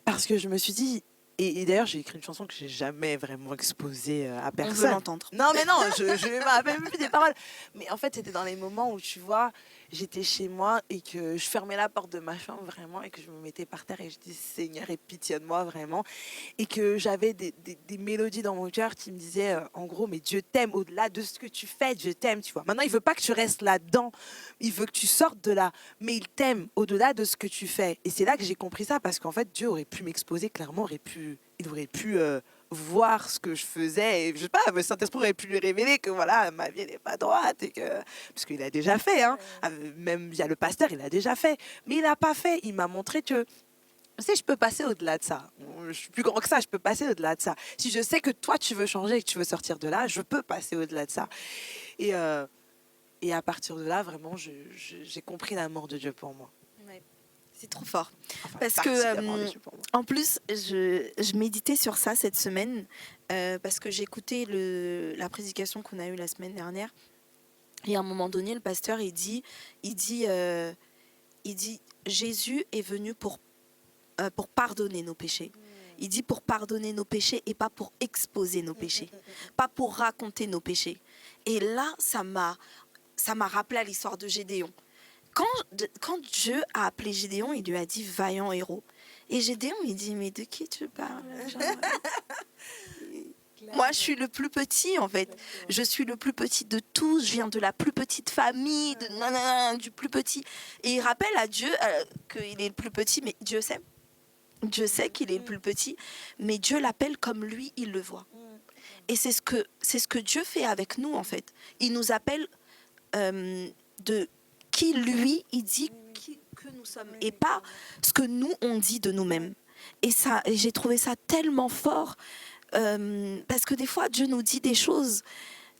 Parce que je me suis dit, Et d'ailleurs, j'ai écrit une chanson que j'ai jamais vraiment exposée à On veut personne. l'entendre. Non, mais non, je ne me rappelle même plus des paroles. Mais en fait, c'était dans les moments où, tu vois, j'étais chez moi et que je fermais la porte de ma chambre vraiment et que je me mettais par terre et je disais Seigneur, aie pitié de moi vraiment. Et que j'avais des mélodies dans mon cœur qui me disaient en gros, mais Dieu t'aime au-delà de ce que tu fais, Dieu t'aime, tu vois. Maintenant, il veut pas que tu restes là-dedans, il veut que tu sortes de là, mais il t'aime au-delà de ce que tu fais. Et c'est là que j'ai compris ça parce qu'en fait, Dieu aurait pu m'exposer clairement, il aurait pu voir ce que je faisais et je sais pas, le Saint-Esprit aurait pu lui révéler que voilà, ma vie n'est pas droite et que parce qu'il a déjà fait, hein, même via le pasteur, il a déjà fait, mais il n'a pas fait. Il m'a montré que tu sais, je peux passer au-delà de ça. Je suis plus grand que ça, je peux passer au-delà de ça. Si je sais que toi, tu veux changer et que tu veux sortir de là, je peux passer au-delà de ça. Et, euh, et à partir de là, vraiment, j'ai compris l'amour de Dieu pour moi. Ouais. C'est trop fort. Enfin, Parce partie que, d'amour de Dieu pour moi. En plus, je méditais sur ça cette semaine parce que j'ai écouté la prédication qu'on a eue la semaine dernière. Et à un moment donné, le pasteur, il dit Jésus est venu pour pardonner nos péchés. Il dit pour pardonner nos péchés et pas pour exposer nos péchés, pas pour raconter nos péchés. Et là, ça m'a rappelé à l'histoire de Gédéon. Quand Dieu a appelé Gédéon, il lui a dit vaillant héros. Et Gédéon, il dit mais de qui tu parles genre, moi, je suis le plus petit, en fait. Je suis le plus petit de tous. Je viens de la plus petite famille, du plus petit. Et il rappelle à Dieu qu'il est le plus petit, mais Dieu sait. Dieu sait qu'il est le plus petit, mais Dieu l'appelle comme lui, il le voit. Et c'est ce que Dieu fait avec nous, en fait. Il nous appelle de qui lui, il dit que nous sommes, et pas ce que nous, on dit de nous-mêmes. Et j'ai trouvé ça tellement fort. Parce que des fois, Dieu nous dit des choses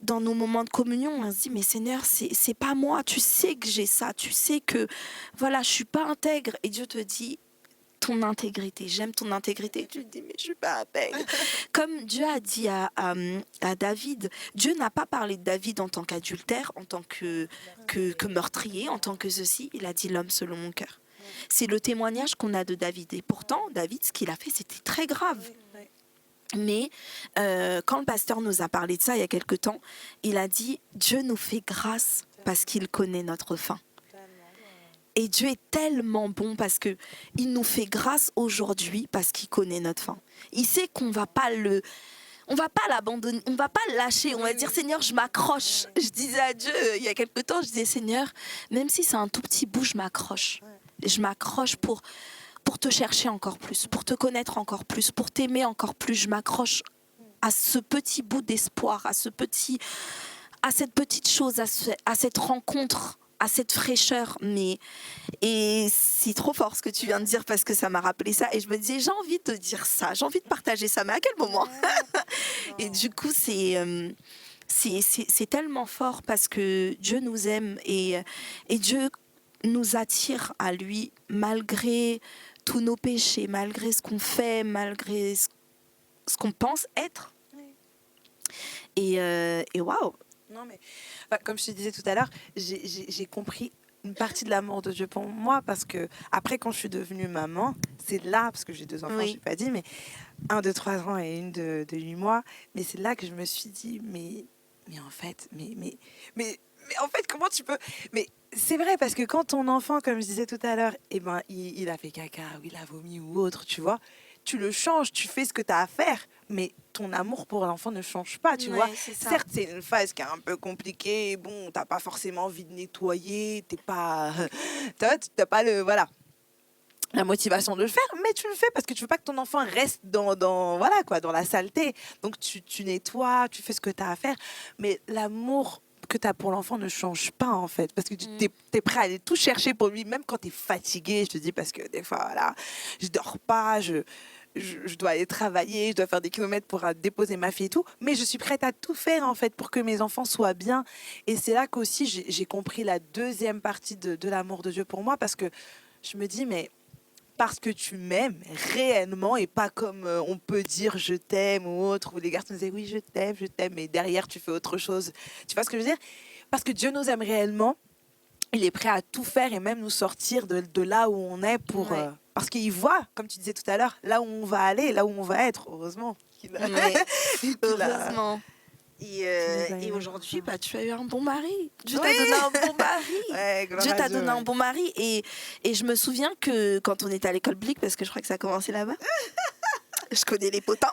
dans nos moments de communion. On se dit, mais Seigneur, c'est pas moi. Tu sais que j'ai ça. Tu sais que, voilà, je suis pas intègre. Et Dieu te dit, ton intégrité. J'aime ton intégrité. Tu te dis, mais je suis pas intègre. Comme Dieu a dit à David, Dieu n'a pas parlé de David en tant qu'adultère, en tant que meurtrier, en tant que ceci. Il a dit l'homme selon mon cœur. C'est le témoignage qu'on a de David. Et pourtant, David, ce qu'il a fait, c'était très grave. Mais quand le pasteur nous a parlé de ça il y a quelque temps, il a dit « Dieu nous fait grâce parce qu'il connaît notre fin ». Et Dieu est tellement bon parce qu'il nous fait grâce aujourd'hui parce qu'il connaît notre fin. Il sait qu'on va pas l'abandonner, on va pas le lâcher, on va dire Seigneur, je m'accroche. Je disais à Dieu il y a quelque temps, je disais Seigneur, même si c'est un tout petit bout, je m'accroche. Je m'accroche pour te chercher encore plus, pour te connaître encore plus, pour t'aimer encore plus. Je m'accroche à ce petit bout d'espoir, à cette petite chose, à cette rencontre, à cette fraîcheur. Et c'est trop fort ce que tu viens de dire parce que ça m'a rappelé ça. Et je me disais, j'ai envie de dire ça, j'ai envie de partager ça, mais à quel moment? Et du coup, c'est tellement fort parce que Dieu nous aime et Dieu nous attire à lui malgré tous nos péchés, malgré ce qu'on fait, malgré ce qu'on pense être. Et waouh! Non, mais comme je te disais tout à l'heure, j'ai compris une partie de l'amour de Dieu pour moi parce que après, quand je suis devenue maman, c'est là, parce que j'ai 2 enfants, Oui. je n'ai pas dit, mais un de 3 ans et une de 8 mois, mais c'est là que je me suis dit, mais en fait, mais en fait, comment tu peux... Mais c'est vrai, parce que quand ton enfant, comme je disais tout à l'heure, eh ben, il a fait caca ou il a vomi ou autre, tu vois, tu le changes, tu fais ce que tu as à faire, mais ton amour pour l'enfant ne change pas, tu vois. Certes, c'est une phase qui est un peu compliquée, bon, t'as pas forcément envie de nettoyer, t'as pas le... Voilà. La motivation de le faire, mais tu le fais parce que tu veux pas que ton enfant reste dans voilà quoi, dans la saleté. Donc tu nettoies, tu fais ce que tu as à faire, mais l'amour que tu as pour l'enfant ne change pas en fait, parce que tu es prêt à aller tout chercher pour lui, même quand tu es fatigué, je te dis, parce que des fois, voilà, je dors pas, je dois aller travailler, je dois faire des kilomètres pour déposer ma fille et tout, mais je suis prête à tout faire en fait pour que mes enfants soient bien. Et c'est là qu'aussi j'ai compris la deuxième partie de l'amour de Dieu pour moi, parce que je me dis, mais parce que tu m'aimes réellement et pas comme on peut dire je t'aime ou autre, où les garçons disaient oui je t'aime, mais derrière tu fais autre chose. Tu vois ce que je veux dire? Parce que Dieu nous aime réellement il est prêt à tout faire et même nous sortir de là où on est pour... Ouais. parce qu'il voit, comme tu disais tout à l'heure, là où on va aller, là où on va être, heureusement. Ouais. qu'il a- Heureusement. Et, nous a et aimés aujourd'hui, pour ça. tu as eu un bon mari. Dieu Oui. t'a donné un bon mari. Ouais, gloire Dieu à t'a Dieu, donné ouais. un bon mari. Et je me souviens que quand on était à l'école Blic, parce que je crois que ça a commencé là-bas, je connais les potins.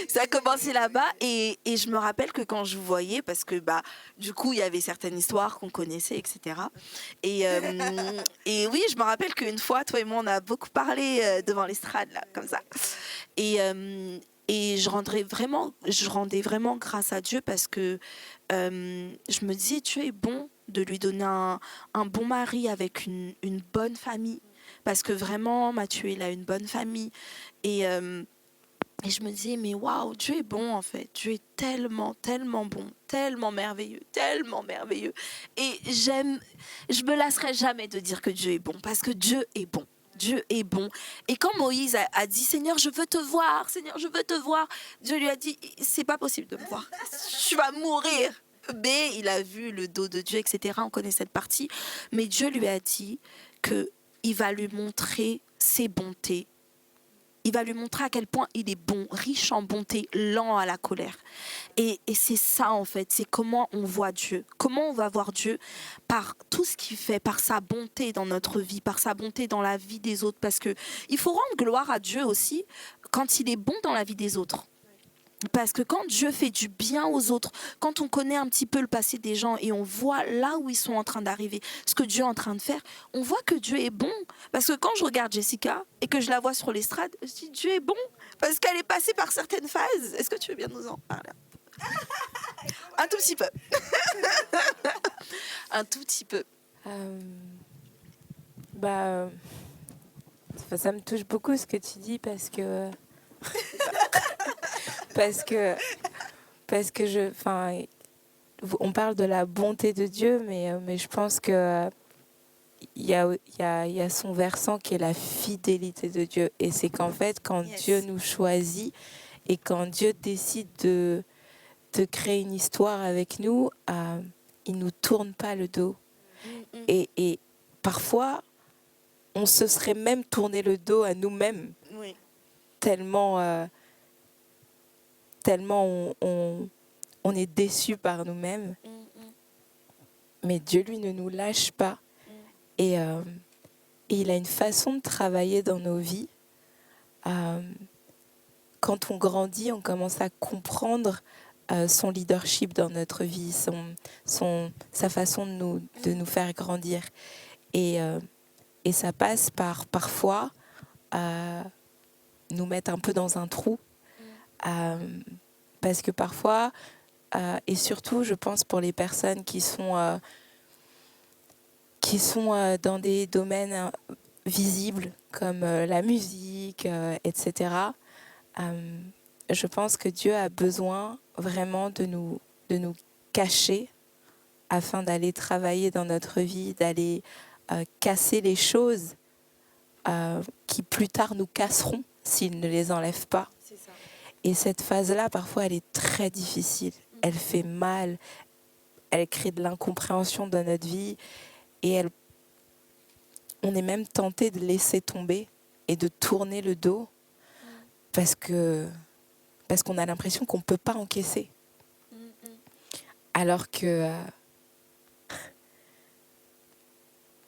Ça a commencé là-bas et je me rappelle que quand je vous voyais, parce que du coup il y avait certaines histoires qu'on connaissait, etc. Et oui, je me rappelle qu'une fois, toi et moi, on a beaucoup parlé devant l'estrade, là, comme ça. Et je rendais vraiment grâce à Dieu parce que je me disais, Dieu est bon de lui donner un bon mari avec une bonne famille. Parce que vraiment, Mathieu, il a une bonne famille. Et je me disais, mais waouh, Dieu est bon en fait. Dieu est tellement, tellement bon, tellement merveilleux, tellement merveilleux. Et je me lasserai jamais de dire que Dieu est bon, parce que Dieu est bon. Dieu est bon. Et quand Moïse a dit, Seigneur, je veux te voir, Seigneur, je veux te voir, Dieu lui a dit, c'est pas possible de me voir. Tu vas mourir. Mais il a vu le dos de Dieu, etc. On connaît cette partie. Mais Dieu lui a dit qu'il va lui montrer ses bontés. Il va lui montrer à quel point il est bon, riche en bonté, lent à la colère. Et c'est ça en fait, c'est comment on voit Dieu. Comment on va voir Dieu par tout ce qu'il fait, par sa bonté dans notre vie, par sa bonté dans la vie des autres. Parce qu'il faut rendre gloire à Dieu aussi quand il est bon dans la vie des autres. Parce que quand Dieu fait du bien aux autres, quand on connaît un petit peu le passé des gens et on voit là où ils sont en train d'arriver, ce que Dieu est en train de faire, on voit que Dieu est bon. Parce que quand je regarde Jessica et que je la vois sur l'estrade, je dis Dieu est bon parce qu'elle est passée par certaines phases. Est-ce que tu veux bien nous en parler un tout petit peu. Un tout petit peu. Ça me touche beaucoup ce que tu dis parce que parce que on parle de la bonté de Dieu, mais je pense que il y a son versant qui est la fidélité de Dieu. Et c'est qu'en fait, quand Dieu nous choisit et quand Dieu décide de créer une histoire avec nous, il nous tourne pas le dos. Et parfois, on se serait même tourné le dos à nous-mêmes, tellement on est déçus par nous-mêmes. Mais Dieu, lui, ne nous lâche pas. Et il a une façon de travailler dans nos vies. Quand on grandit, on commence à comprendre son leadership dans notre vie, sa façon de nous faire grandir. Et ça passe par parfois nous mettre un peu dans un trou. Parce que parfois, et surtout je pense pour les personnes qui sont dans des domaines visibles comme la musique, etc., je pense que Dieu a besoin vraiment de nous cacher afin d'aller travailler dans notre vie, d'aller casser les choses qui plus tard nous casseront s'il ne les enlève pas. C'est ça. Et cette phase-là, parfois, elle est très difficile. Elle fait mal. Elle crée de l'incompréhension dans notre vie. Et on est même tenté de laisser tomber et de tourner le dos parce qu'on a l'impression qu'on ne peut pas encaisser. Alors que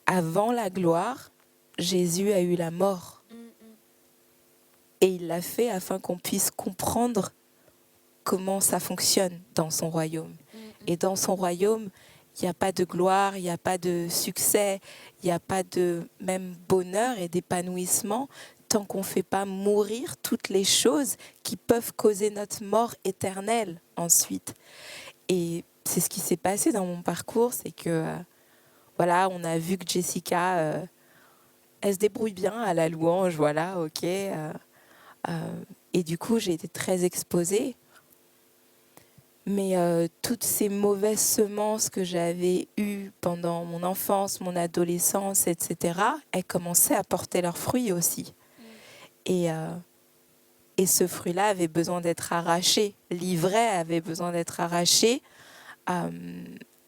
avant la gloire, Jésus a eu la mort. Et il l'a fait afin qu'on puisse comprendre comment ça fonctionne dans son royaume. Et dans son royaume, il n'y a pas de gloire, il n'y a pas de succès, il n'y a pas de même bonheur et d'épanouissement tant qu'on ne fait pas mourir toutes les choses qui peuvent causer notre mort éternelle ensuite. Et c'est ce qui s'est passé dans mon parcours, c'est que voilà, on a vu que Jessica, elle se débrouille bien à la louange, voilà, ok. Et du coup, j'ai été très exposée. Mais toutes ces mauvaises semences que j'avais eues pendant mon enfance, mon adolescence, etc., elles commençaient à porter leurs fruits aussi. Et ce fruit-là avait besoin d'être arraché. L'ivraie avait besoin d'être arraché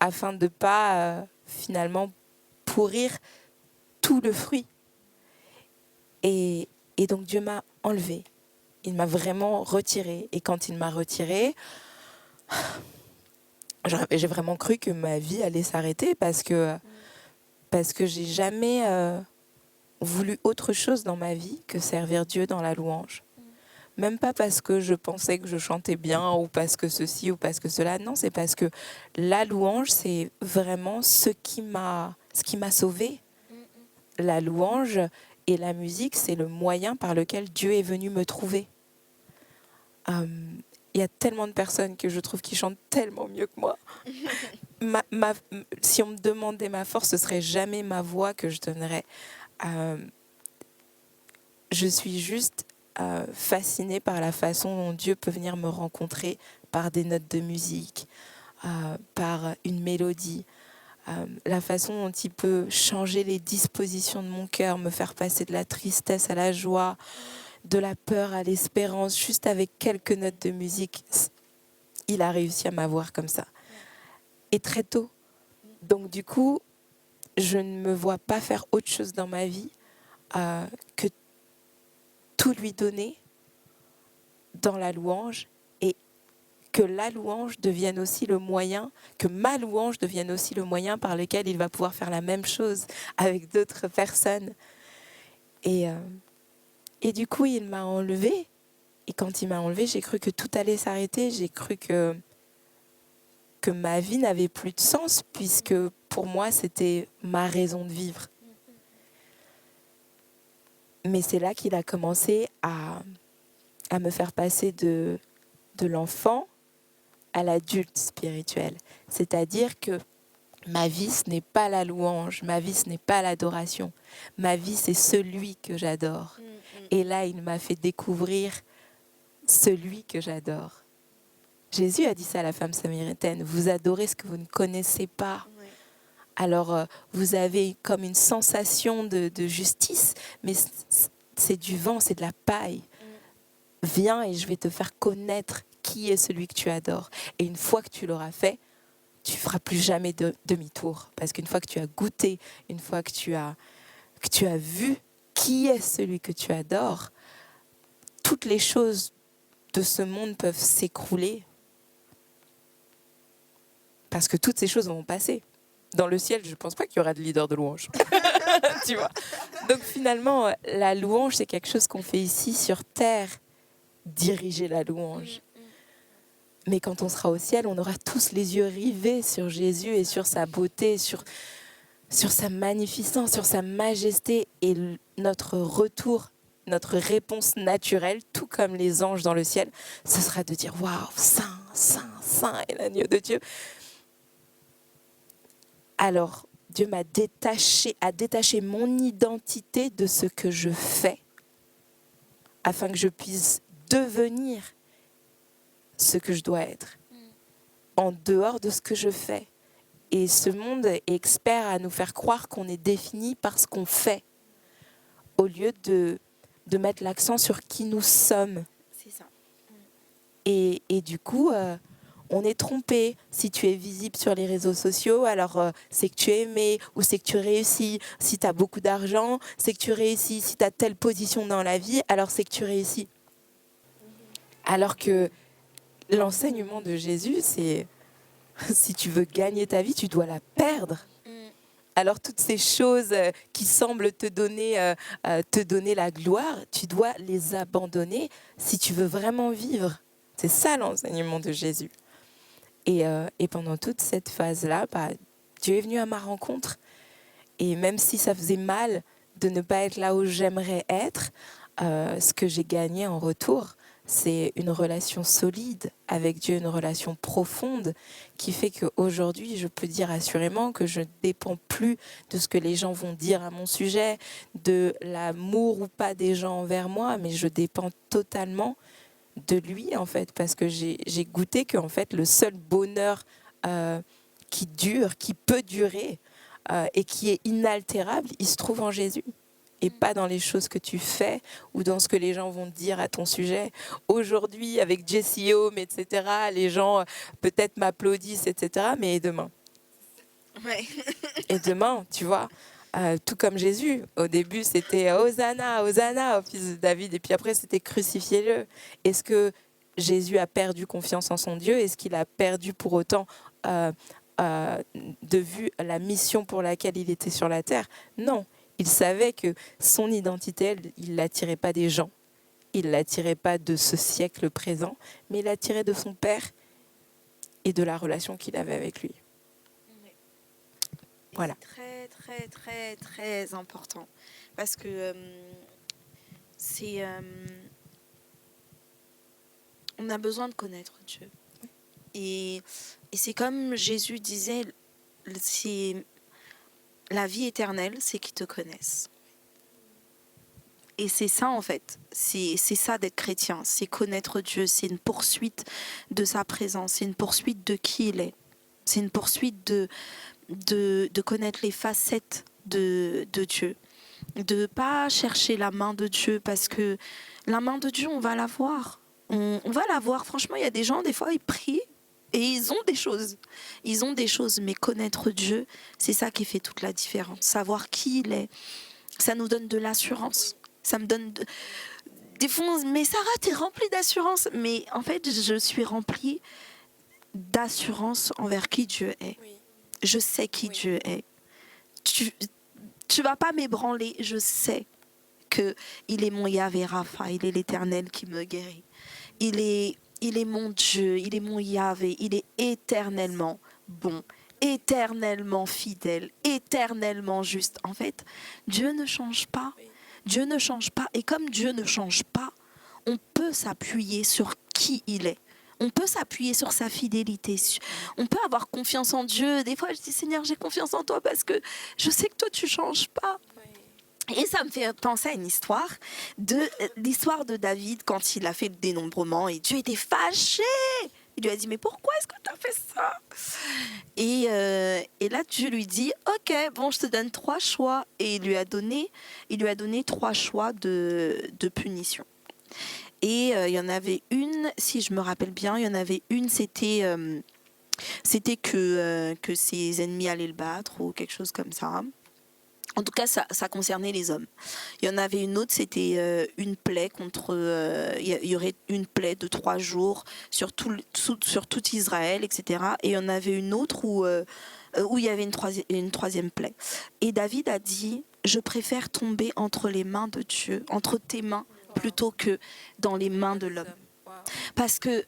afin de ne pas finalement pourrir tout le fruit. Et donc Dieu m'a enlevé. Il m'a vraiment retiré. Et quand il m'a retiré, j'ai vraiment cru que ma vie allait s'arrêter parce que j'ai jamais voulu autre chose dans ma vie que servir Dieu dans la louange. Même pas parce que je pensais que je chantais bien ou parce que ceci ou parce que cela. Non, c'est parce que la louange, c'est vraiment ce qui m'a sauvée. La louange et la musique, c'est le moyen par lequel Dieu est venu me trouver. Il y a tellement de personnes que je trouve qui chantent tellement mieux que moi. Si on me demandait ma force, ce serait jamais ma voix que je donnerais. Je suis juste fascinée par la façon dont Dieu peut venir me rencontrer par des notes de musique, par une mélodie, la façon dont il peut changer les dispositions de mon cœur, me faire passer de la tristesse à la joie, de la peur à l'espérance, juste avec quelques notes de musique. Il a réussi à m'avoir comme ça. Et très tôt. Donc du coup, je ne me vois pas faire autre chose dans ma vie que tout lui donner dans la louange, et que la louange devienne aussi le moyen, que ma louange devienne aussi le moyen par lequel il va pouvoir faire la même chose avec d'autres personnes. Et du coup, il m'a enlevée. Et quand il m'a enlevée, j'ai cru que tout allait s'arrêter. J'ai cru que ma vie n'avait plus de sens, puisque pour moi, c'était ma raison de vivre. Mais c'est là qu'il a commencé à me faire passer de l'enfant à l'adulte spirituel. C'est-à-dire que ma vie, ce n'est pas la louange, ma vie, ce n'est pas l'adoration. Ma vie, c'est celui que j'adore. Et là, il m'a fait découvrir celui que j'adore. Jésus a dit ça à la femme samaritaine, vous adorez ce que vous ne connaissez pas. Alors, vous avez comme une sensation de justice, mais c'est du vent, c'est de la paille. Viens et je vais te faire connaître qui est celui que tu adores. Et une fois que tu l'auras fait, tu ne feras plus jamais demi-tour. Parce qu'une fois que tu as goûté, une fois que tu as vu qui est celui que tu adores, toutes les choses de ce monde peuvent s'écrouler. Parce que toutes ces choses vont passer. Dans le ciel, je ne pense pas qu'il y aura de leader de louange. Tu vois. Donc finalement, la louange, c'est quelque chose qu'on fait ici sur terre. Diriger la louange. Mais quand on sera au ciel, on aura tous les yeux rivés sur Jésus et sur sa beauté, sur sa magnificence, sur sa majesté. Et notre retour, notre réponse naturelle, tout comme les anges dans le ciel, ce sera de dire « Waouh, saint, saint, saint est l'agneau de Dieu ». Alors, Dieu a détaché mon identité de ce que je fais, afin que je puisse devenir ce que je dois être, en dehors de ce que je fais. Et ce monde est expert à nous faire croire qu'on est défini par ce qu'on fait, au lieu de mettre l'accent sur qui nous sommes. C'est ça. Et du coup, on est trompé. Si tu es visible sur les réseaux sociaux, alors c'est que tu es aimé ou c'est que tu réussis. Si tu as beaucoup d'argent, c'est que tu réussis. Si tu as telle position dans la vie, alors c'est que tu réussis. Alors que l'enseignement de Jésus, c'est si tu veux gagner ta vie, tu dois la perdre. Alors toutes ces choses qui semblent te donner la gloire, tu dois les abandonner si tu veux vraiment vivre. C'est ça l'enseignement de Jésus. Et pendant toute cette phase-là, Dieu est venu à ma rencontre. Et même si ça faisait mal de ne pas être là où j'aimerais être, ce que j'ai gagné en retour, c'est une relation solide avec Dieu, une relation profonde qui fait qu'aujourd'hui, je peux dire assurément que je ne dépends plus de ce que les gens vont dire à mon sujet, de l'amour ou pas des gens envers moi, mais je dépends totalement de lui, en fait, parce que j'ai goûté que en fait, le seul bonheur qui dure, qui peut durer et qui est inaltérable, il se trouve en Jésus. Et pas dans les choses que tu fais ou dans ce que les gens vont dire à ton sujet. Aujourd'hui, avec Jessie Home, etc., les gens peut-être m'applaudissent, etc., mais demain. Ouais. Et demain, tu vois, tout comme Jésus, au début c'était Hosanna, Hosanna au fils de David, et puis après c'était crucifiez-le. Est-ce que Jésus a perdu confiance en son Dieu? Est-ce qu'il a perdu pour autant euh, de vue la mission pour laquelle il était sur la terre? Non, il savait que son identité, il ne l'attirait pas des gens, il ne l'attirait pas de ce siècle présent, mais il l'attirait de son Père et de la relation qu'il avait avec lui. Et Voilà. c'est très, très, très, très important. Parce que c'est... on a besoin de connaître Dieu. Et c'est comme Jésus disait, c'est la vie éternelle, c'est qu'ils te connaissent. Et c'est ça en fait, c'est ça d'être chrétien, c'est connaître Dieu, c'est une poursuite de sa présence, c'est une poursuite de qui il est, c'est une poursuite de connaître les facettes de Dieu, de ne pas chercher la main de Dieu, parce que la main de Dieu, on va la voir, on va la voir. Franchement, il y a des gens, des fois, ils prient et ils ont des choses, mais connaître Dieu, c'est ça qui fait toute la différence, savoir qui il est, ça nous donne de l'assurance. Ça me donne des fois, mais Sarah, t'es remplie d'assurance. Mais en fait, je suis remplie d'assurance envers qui Dieu est. Je sais qui Dieu est. Tu vas pas m'ébranler. Je sais que il est mon Yahvé Rapha. Il est l'Éternel qui me guérit. Il est mon Dieu. Il est mon Yahvé. Il est éternellement bon, éternellement fidèle, éternellement juste. En fait, Dieu ne change pas. Dieu ne change pas. Et comme Dieu ne change pas, on peut s'appuyer sur qui il est. On peut s'appuyer sur sa fidélité. On peut avoir confiance en Dieu. Des fois, je dis, Seigneur, j'ai confiance en toi parce que je sais que toi, tu ne changes pas. Et ça me fait penser à une histoire, l'histoire de David quand il a fait le dénombrement et Dieu était fâché. Il lui a dit, mais pourquoi est-ce que tu as fait ça? Et là, Dieu lui dit, ok, bon, je te donne 3 choix. Et il lui a donné 3 choix de punition. Et il y en avait une, si je me rappelle bien, il y en avait une, c'était que ses ennemis allaient le battre ou quelque chose comme ça. En tout cas, ça concernait les hommes. Il y en avait une autre, c'était une plaie contre... il y aurait une plaie de 3 jours sur tout Israël, etc. Et il y en avait une autre où il y avait une troisième plaie. Et David a dit, je préfère tomber entre les mains de Dieu, entre tes mains, plutôt que dans les mains de l'homme. Parce que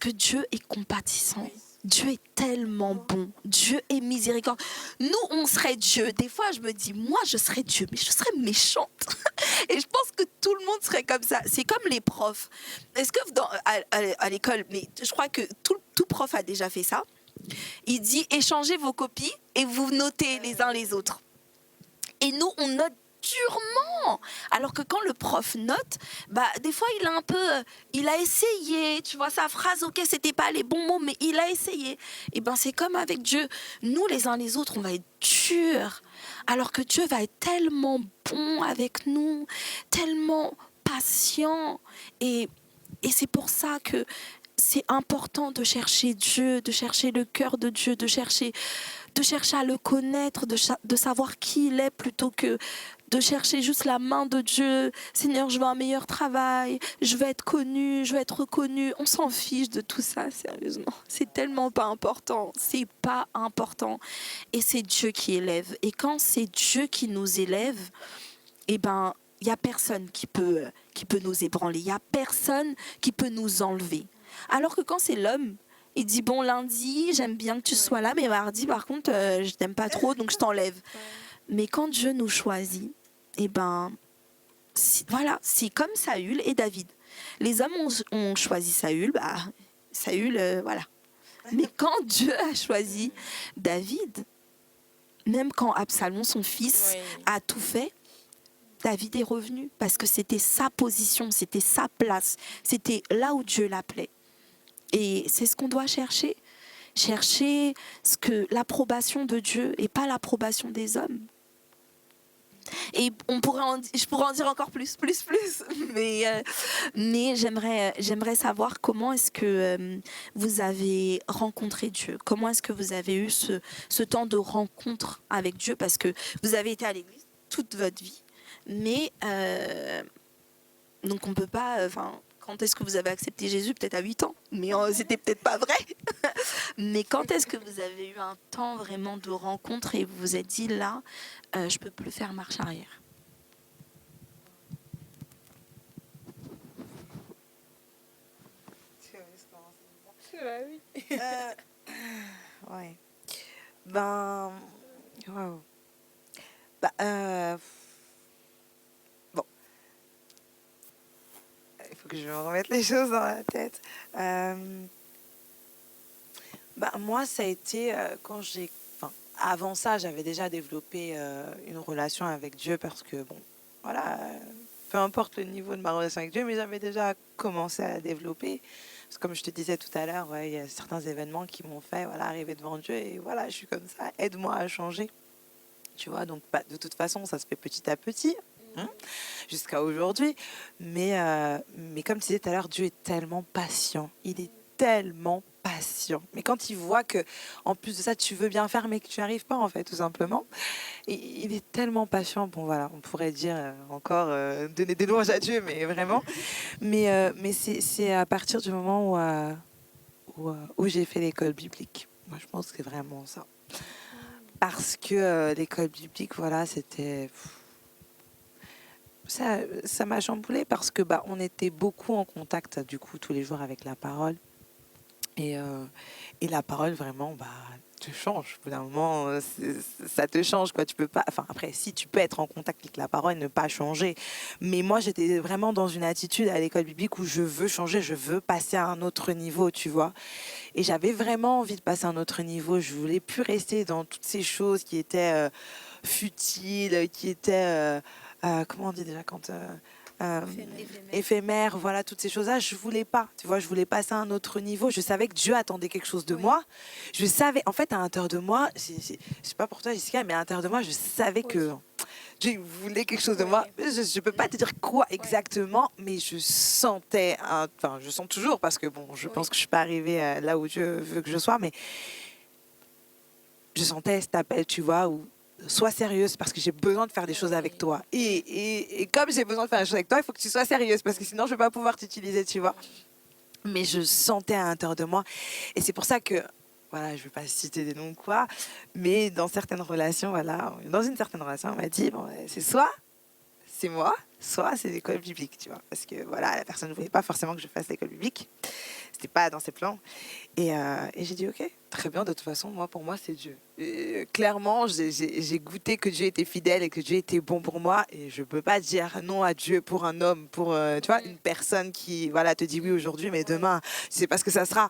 Dieu est compatissant. Dieu est tellement bon. Dieu est miséricorde. Nous, on serait Dieu. Des fois, je me dis, moi, je serais Dieu, mais je serais méchante. Et je pense que tout le monde serait comme ça. C'est comme les profs. Est-ce que à l'école, mais je crois que tout prof a déjà fait ça. Il dit, échangez vos copies et vous notez les uns les autres. Et nous, on note durement. Alors que quand le prof note, des fois il a essayé, tu vois, sa phrase, ok, c'était pas les bons mots, mais il a essayé. Et c'est comme avec Dieu. Nous, les uns les autres, on va être durs. Alors que Dieu va être tellement bon avec nous, tellement patient. Et c'est pour ça que c'est important de chercher Dieu, de chercher le cœur de Dieu, de chercher à le connaître, de savoir qui il est, plutôt que de chercher juste la main de Dieu. Seigneur, je veux un meilleur travail, je veux être connu, je veux être reconnu. On s'en fiche de tout ça, sérieusement. C'est tellement pas important. C'est pas important. Et c'est Dieu qui élève. Et quand c'est Dieu qui nous élève, il n'y a personne qui peut nous ébranler. Il n'y a personne qui peut nous enlever. Alors que quand c'est l'homme, il dit, bon, lundi, j'aime bien que tu sois là, mais mardi, par contre, je t'aime pas trop, donc je t'enlève. Mais quand Dieu nous choisit, voilà, c'est comme Saül et David. Les hommes ont choisi Saül, Saül, voilà. Mais quand Dieu a choisi David, même quand Absalom, son fils, a tout fait, David est revenu parce que c'était sa position, c'était sa place, c'était là où Dieu l'appelait. Et c'est ce qu'on doit chercher. Chercher l'approbation de Dieu et pas l'approbation des hommes. Et je pourrais en dire encore plus. Mais j'aimerais savoir comment est-ce que vous avez rencontré Dieu. Comment est-ce que vous avez eu ce temps de rencontre avec Dieu, parce que vous avez été à l'église toute votre vie. Mais donc on peut pas. Quand est-ce que vous avez accepté Jésus? Peut-être à 8 ans, mais c'était peut-être pas vrai. Mais quand est-ce que vous avez eu un temps vraiment de rencontre et vous vous êtes dit là, je peux plus faire marche arrière? Oui. Ouais. Ben, wow. Bon, il faut que je me remette les choses dans la tête. Moi, ça a été quand j'ai... Enfin, avant ça, j'avais déjà développé une relation avec Dieu parce que, bon, voilà, peu importe le niveau de ma relation avec Dieu, mais j'avais déjà commencé à la développer. Parce que comme je te disais tout à l'heure, ouais, il y a certains événements qui m'ont fait arriver devant Dieu et voilà, je suis comme ça, aide-moi à changer. Tu vois, donc de toute façon, ça se fait petit à petit, jusqu'à aujourd'hui. Mais comme tu disais tout à l'heure, Dieu est tellement patient. Il est tellement patient. Mais quand il voit que, en plus de ça, tu veux bien faire, mais que tu n'y arrives pas, en fait, tout simplement. Et il est tellement patient. Bon, voilà, on pourrait dire encore donner des louanges à Dieu, mais vraiment. Mais c'est à partir du moment où j'ai fait l'école biblique. Moi, je pense que c'est vraiment ça. Parce que l'école biblique, voilà, c'était... Ça m'a chamboulée parce que on était beaucoup en contact, du coup, tous les jours avec la parole. Et la parole, vraiment, te change. Au bout d'un moment, ça te change, quoi. Tu peux pas... Enfin, après, si, tu peux être en contact avec la parole et ne pas changer. Mais moi, j'étais vraiment dans une attitude à l'école biblique où je veux changer, je veux passer à un autre niveau, tu vois. Et j'avais vraiment envie de passer à un autre niveau. Je voulais plus rester dans toutes ces choses qui étaient futiles, qui étaient... comment on dit déjà quand... éphémère, voilà, toutes ces choses-là, je voulais pas, tu vois, je voulais passer à un autre niveau. Je savais que Dieu attendait quelque chose de moi. Je savais, en fait, à l'intérieur de moi, je sais pas pour toi, Jessica, mais à l'intérieur de moi, je savais que Dieu voulait quelque chose de moi. Je peux pas te dire quoi exactement, mais je sentais, enfin, je sens toujours, parce que bon, je pense que je suis pas arrivée là où Dieu veut que je sois, mais je sentais cet appel, tu vois, où sois sérieuse parce que j'ai besoin de faire des choses avec toi. Et comme j'ai besoin de faire des choses avec toi, il faut que tu sois sérieuse parce que sinon je ne vais pas pouvoir t'utiliser, tu vois. Mais je sentais à l'intérieur de moi. Et c'est pour ça que, voilà, je ne vais pas citer des noms ou quoi, mais dans certaines relations, voilà, dans une certaine relation, on m'a dit, bon, c'est soit c'est moi, soit c'est l'école biblique, tu vois. Parce que, voilà, la personne ne voulait pas forcément que je fasse l'école biblique. C'était pas dans ses plans. Et j'ai dit, ok, très bien, de toute façon, pour moi, c'est Dieu. Clairement, j'ai goûté que Dieu était fidèle et que Dieu était bon pour moi. Et je ne peux pas dire non à Dieu pour un homme, pour tu vois, une personne qui voilà, te dit oui aujourd'hui, mais demain, c'est pas ce que ça sera.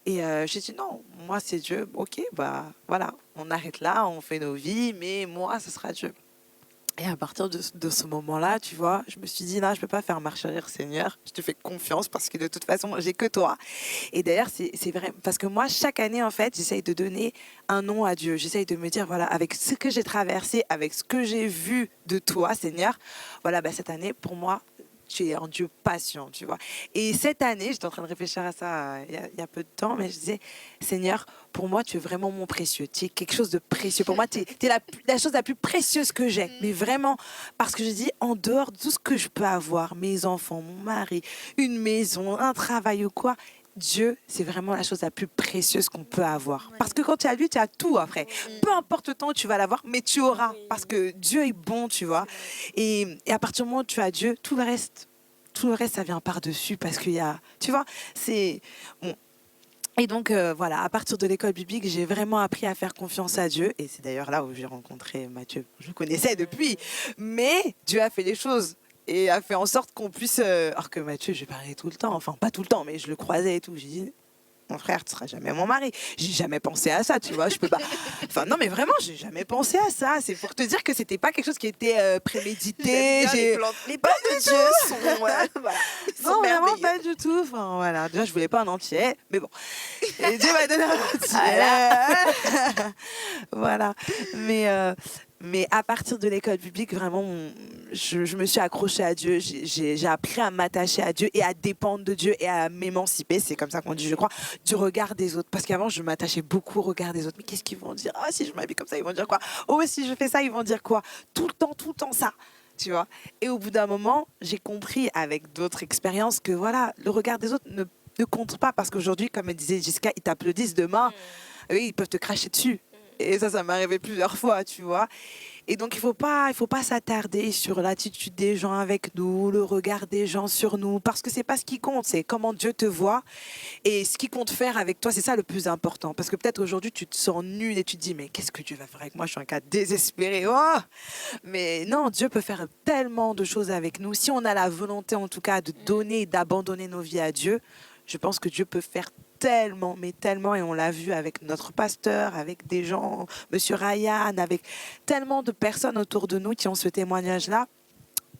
Et j'ai dit non, moi, c'est Dieu. Ok, voilà, on arrête là, on fait nos vies, mais moi, ce sera Dieu. Et à partir de ce moment-là, tu vois, je me suis dit, non, je ne peux pas faire marche arrière, Seigneur. Je te fais confiance parce que de toute façon, j'ai que toi. Et d'ailleurs, c'est vrai. Parce que moi, chaque année, en fait, j'essaye de donner un nom à Dieu. J'essaye de me dire, voilà, avec ce que j'ai traversé, avec ce que j'ai vu de toi, Seigneur, voilà, cette année, pour moi, tu es un Dieu patient, tu vois. Et cette année, j'étais en train de réfléchir à ça il y a peu de temps, mais je disais, Seigneur, pour moi, tu es vraiment mon précieux. Tu es quelque chose de précieux. Pour moi, tu es la chose la plus précieuse que j'ai. Mais vraiment, parce que je dis, en dehors de tout ce que je peux avoir, mes enfants, mon mari, une maison, un travail ou quoi, Dieu, c'est vraiment la chose la plus précieuse qu'on peut avoir. Parce que quand tu as lui, tu as tout après. Peu importe le temps où tu vas l'avoir, mais tu auras. Parce que Dieu est bon, tu vois. Et à partir du moment où tu as Dieu, tout le reste, ça vient par-dessus. Parce qu'il y a, tu vois, c'est... Bon. Et donc, voilà, à partir de l'école biblique, j'ai vraiment appris à faire confiance à Dieu. Et c'est d'ailleurs là où j'ai rencontré Mathieu. Je le connaissais depuis. Mais Dieu a fait les choses. Et a fait en sorte qu'on puisse... alors que Mathieu, je parlais tout le temps. Enfin, pas tout le temps, mais je le croisais et tout. J'ai dit, mon frère, tu seras jamais mon mari. J'ai jamais pensé à ça, tu vois. Je peux pas... Enfin, non, mais vraiment, j'ai jamais pensé à ça. C'est pour te dire que c'était pas quelque chose qui était prémédité. Les plans de Dieu sont... voilà, non, vraiment pas du tout. Enfin, voilà. Déjà, je voulais pas un entier. Mais bon. Et Dieu m'a donné un entier. Voilà. Voilà. Mais à partir de l'école biblique, vraiment, je me suis accrochée à Dieu. J'ai appris à m'attacher à Dieu et à dépendre de Dieu et à m'émanciper, c'est comme ça qu'on dit, je crois, du regard des autres. Parce qu'avant, je m'attachais beaucoup au regard des autres. Mais qu'est-ce qu'ils vont dire? Ah, si je m'habille comme ça, ils vont dire quoi? Oh, si je fais ça, ils vont dire quoi? Tout le temps ça. Tu vois. Et au bout d'un moment, j'ai compris avec d'autres expériences que voilà, le regard des autres ne compte pas. Parce qu'aujourd'hui, comme elle disait Jessica, ils t'applaudissent demain. Oui, ils peuvent te cracher dessus. Et ça m'est arrivé plusieurs fois, tu vois. Et donc, il faut pas s'attarder sur l'attitude des gens avec nous, le regard des gens sur nous, parce que c'est pas ce qui compte, c'est comment Dieu te voit et ce qu'il compte faire avec toi, c'est ça le plus important. Parce que peut-être aujourd'hui, tu te sens nul et tu te dis, mais qu'est-ce que Dieu va faire avec moi? Je suis un cas désespéré. Oh, mais non, Dieu peut faire tellement de choses avec nous. Si on a la volonté, en tout cas, de donner et d'abandonner nos vies à Dieu, je pense que Dieu peut faire tellement, mais tellement, et on l'a vu avec notre pasteur, avec des gens, Monsieur Ryan, avec tellement de personnes autour de nous qui ont ce témoignage-là.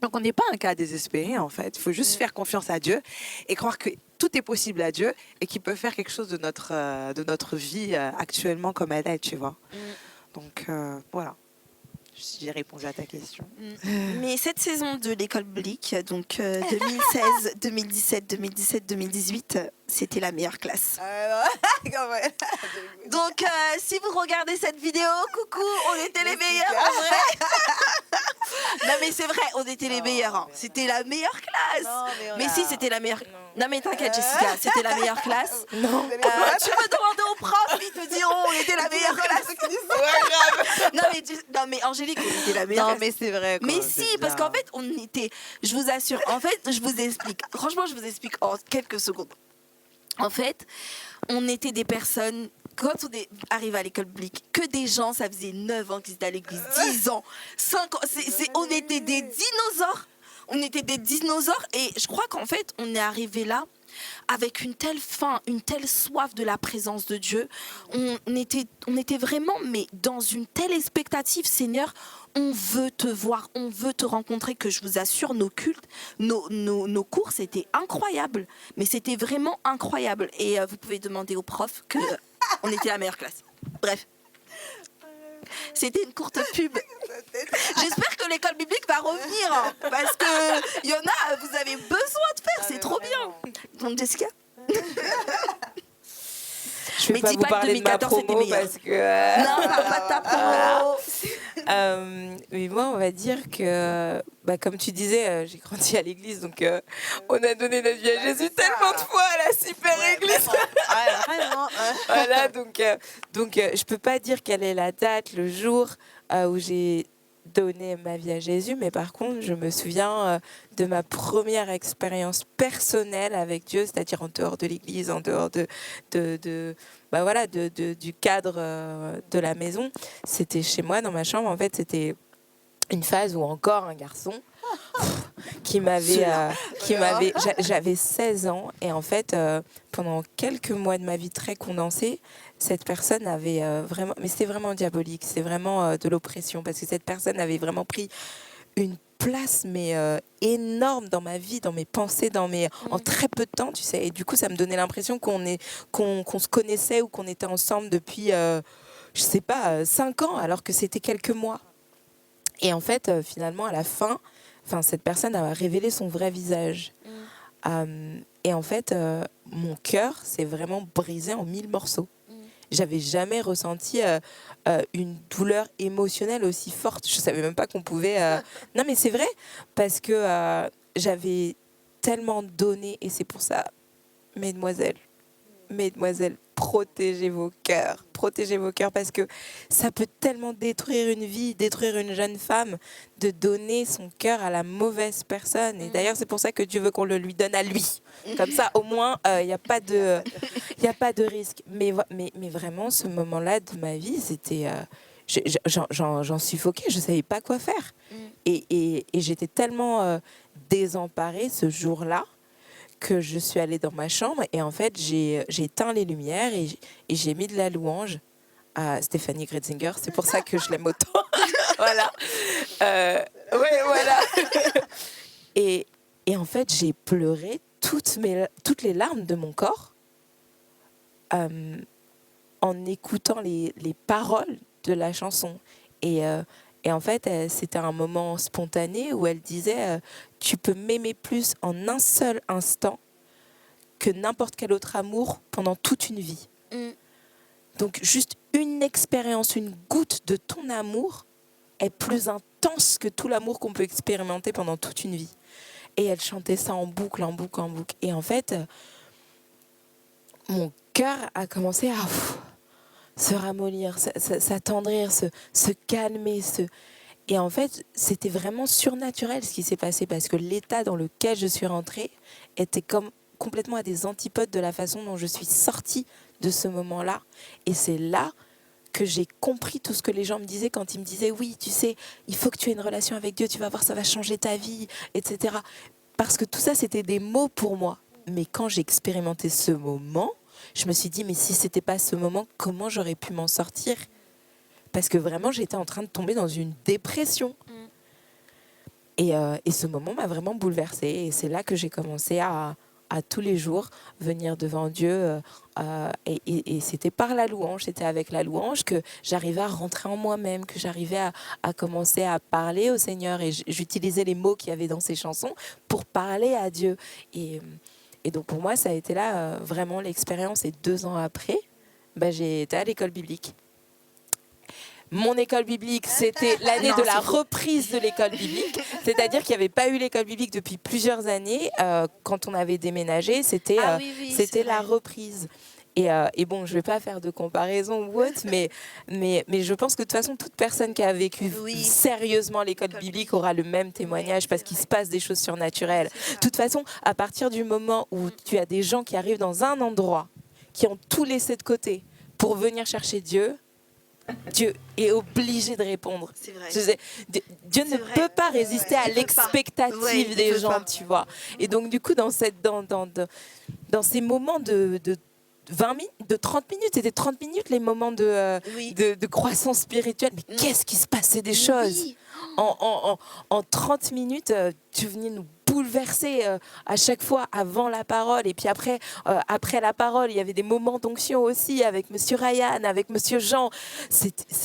Donc on n'est pas un cas désespéré en fait. Il faut juste faire confiance à Dieu et croire que tout est possible à Dieu et qu'il peut faire quelque chose de notre vie actuellement comme elle est, tu vois. Donc voilà. J'ai répondu à ta question. Mais cette saison de l'école biblique, donc 2016, 2017, 2018, c'était la meilleure classe. Donc si vous regardez cette vidéo, coucou, on était les meilleurs en vrai. Non mais c'est vrai, on était les meilleurs. Hein. C'était la meilleure classe. Non, mais si, c'était la meilleure. Non mais t'inquiète Jessica, c'était la meilleure classe. Non. Tu peux demander aux profs, ils te diront on était la meilleure classe. Non mais Angélique, on était la meilleure Non classe. mais c'est vrai. Quoi, Mais si, parce qu'en fait, on était, je vous assure, en fait, je vous explique. Franchement, je vous explique en quelques secondes. En fait, on était des personnes, quand on est arrivé à l'école publique, que des gens, ça faisait 9 ans qu'ils étaient à l'église, 10 ans, 5 ans, on était des dinosaures. On était des dinosaures et je crois qu'en fait, on est arrivé là avec une telle faim, une telle soif de la présence de Dieu. On était vraiment, mais dans une telle expectative, Seigneur, on veut te voir, on veut te rencontrer, que je vous assure, nos cultes, nos cours, c'était incroyable. Mais c'était vraiment incroyable. Et vous pouvez demander aux profs qu'on était la meilleure classe. Bref. C'était une courte pub. J'espère que l'école biblique va revenir. Hein, parce que y en a, vous avez besoin de faire, c'est trop bien. Donc Jessica. Je vais pas vous parler de ma promo parce que... Non, parle pas de ta promo. Mais moi, on va dire que, comme tu disais, j'ai grandi à l'église, donc on a donné notre vie à Jésus tellement de fois à la super église. Voilà, donc je peux pas dire quelle est la date, le jour où j'ai donné ma vie à Jésus, mais par contre, je me souviens de ma première expérience personnelle avec Dieu, c'est-à-dire en dehors de l'église, en dehors du cadre de la maison. C'était chez moi, dans ma chambre. En fait, c'était une phase où encore un garçon j'avais 16 ans et en fait, pendant quelques mois de ma vie très condensée, cette personne avait vraiment, mais c'était vraiment diabolique, c'est vraiment de l'oppression, parce que cette personne avait vraiment pris une place énorme dans ma vie, dans mes pensées, en très peu de temps, tu sais. Et du coup, ça me donnait l'impression qu'on se connaissait ou qu'on était ensemble depuis, je sais pas, 5 ans, alors que c'était quelques mois. Et en fait, finalement, à la fin, cette personne a révélé son vrai visage. Et en fait, mon cœur s'est vraiment brisé en 1000 morceaux. J'avais jamais ressenti une douleur émotionnelle aussi forte. Je savais même pas qu'on pouvait... Non, mais c'est vrai, parce que j'avais tellement donné, et c'est pour ça, mesdemoiselles, protégez vos cœurs, parce que ça peut tellement détruire une vie, détruire une jeune femme, de donner son cœur à la mauvaise personne. Et d'ailleurs, c'est pour ça que Dieu veut qu'on le lui donne à lui. Comme ça, au moins, il n'y a pas de risque. Mais vraiment, ce moment-là de ma vie, c'était... j'en suffoquais, je ne savais pas quoi faire. Et j'étais tellement désemparée ce jour-là, que je suis allée dans ma chambre et en fait j'ai éteint les lumières et j'ai mis de la louange à Stéphanie Gretzinger. C'est pour ça que je l'aime autant. Voilà. Voilà. Et en fait j'ai pleuré toutes les larmes de mon corps en écoutant les paroles de la chanson. Et Et en fait, c'était un moment spontané où elle disait tu peux m'aimer plus en un seul instant que n'importe quel autre amour pendant toute une vie. Donc juste une expérience, une goutte de ton amour est plus intense que tout l'amour qu'on peut expérimenter pendant toute une vie. Et elle chantait ça en boucle, en boucle, en boucle. Et en fait, mon cœur a commencé à se ramollir, s'attendrir, se calmer. Et en fait, c'était vraiment surnaturel ce qui s'est passé parce que l'état dans lequel je suis rentrée était complètement à des antipodes de la façon dont je suis sortie de ce moment-là. Et c'est là que j'ai compris tout ce que les gens me disaient quand ils me disaient oui, tu sais, il faut que tu aies une relation avec Dieu, tu vas voir, ça va changer ta vie, etc. Parce que tout ça, c'était des mots pour moi. Mais quand j'ai expérimenté ce moment, je me suis dit, mais si c'était pas ce moment, comment j'aurais pu m'en sortir ? Parce que vraiment, j'étais en train de tomber dans une dépression. Et ce moment m'a vraiment bouleversée. Et c'est là que j'ai commencé à tous les jours venir devant Dieu. Et c'était par la louange, c'était avec la louange que j'arrivais à rentrer en moi-même, que j'arrivais à commencer à parler au Seigneur. Et j'utilisais les mots qu'il y avait dans ces chansons pour parler à Dieu. Et donc pour moi, ça a été là vraiment l'expérience. Et 2 ans après, j'ai été à l'école biblique. Mon école biblique, c'était l'année de la reprise de l'école biblique. C'est-à-dire qu'il n'y avait pas eu l'école biblique depuis plusieurs années. Quand on avait déménagé, c'était la reprise. Et bon, je ne vais pas faire de comparaison ou autre, mais je pense que de toute façon, toute personne qui a vécu sérieusement l'école biblique aura le même témoignage parce qu'il se passe des choses surnaturelles. De toute façon, à partir du moment où tu as des gens qui arrivent dans un endroit, qui ont tout laissé de côté pour venir chercher Dieu est obligé de répondre. C'est vrai. Dieu ne peut pas résister à l'expectative des gens, tu vois. Et donc, du coup, dans ces moments de 20 minutes, de 30 minutes, c'était 30 minutes les moments de croissance spirituelle. Mais qu'est-ce qui se passait des choses en 30 minutes, tu venais nous bouleverser à chaque fois avant la parole. Et puis après la parole, il y avait des moments d'onction aussi avec Monsieur Ryan, avec Monsieur Jean.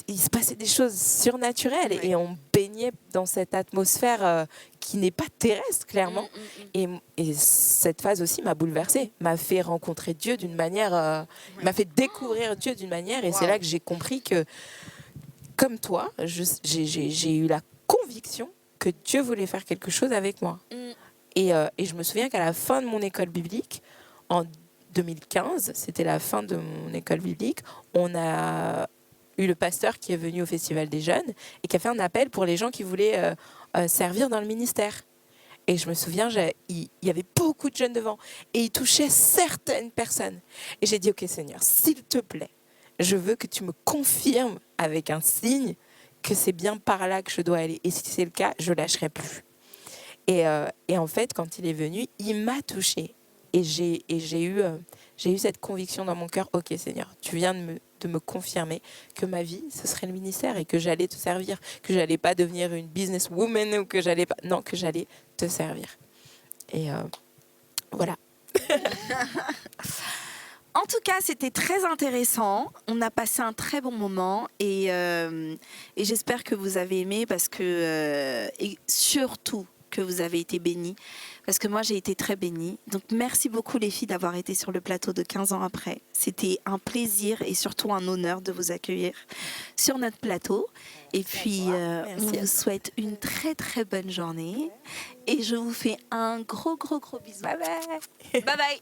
Il se passait des choses surnaturelles et on baignait dans cette atmosphère qui n'est pas terrestre, clairement. Et cette phase aussi m'a bouleversée, m'a fait rencontrer Dieu d'une manière, m'a fait découvrir Dieu d'une manière. Et c'est là que j'ai compris que, comme toi, j'ai eu la conviction que Dieu voulait faire quelque chose avec moi. Et je me souviens qu'à la fin de mon école biblique, en 2015, c'était la fin de mon école biblique, on a eu le pasteur qui est venu au Festival des Jeunes et qui a fait un appel pour les gens qui voulaient servir dans le ministère. Et je me souviens, il y avait beaucoup de jeunes devant et il touchait certaines personnes. Et j'ai dit, OK Seigneur, s'il te plaît, je veux que tu me confirmes avec un signe que c'est bien par là que je dois aller. Et si c'est le cas, je ne lâcherai plus. Et en fait, quand il est venu, il m'a touchée. Et j'ai eu cette conviction dans mon cœur, OK Seigneur, tu viens de me confirmer que ma vie, ce serait le ministère et que j'allais te servir, que je n'allais pas devenir une businesswoman ou que j'allais pas... Non, que j'allais te servir. Et voilà. En tout cas, c'était très intéressant. On a passé un très bon moment et j'espère que vous avez aimé parce que, et surtout, que vous avez été bénis. Parce que moi, j'ai été très bénie. Donc, merci beaucoup les filles d'avoir été sur le plateau de 15 ans après. C'était un plaisir et surtout un honneur de vous accueillir sur notre plateau. Et puis, on vous souhaite une très, très bonne journée. Et je vous fais un gros, gros, gros bisou. Bye bye. Bye bye.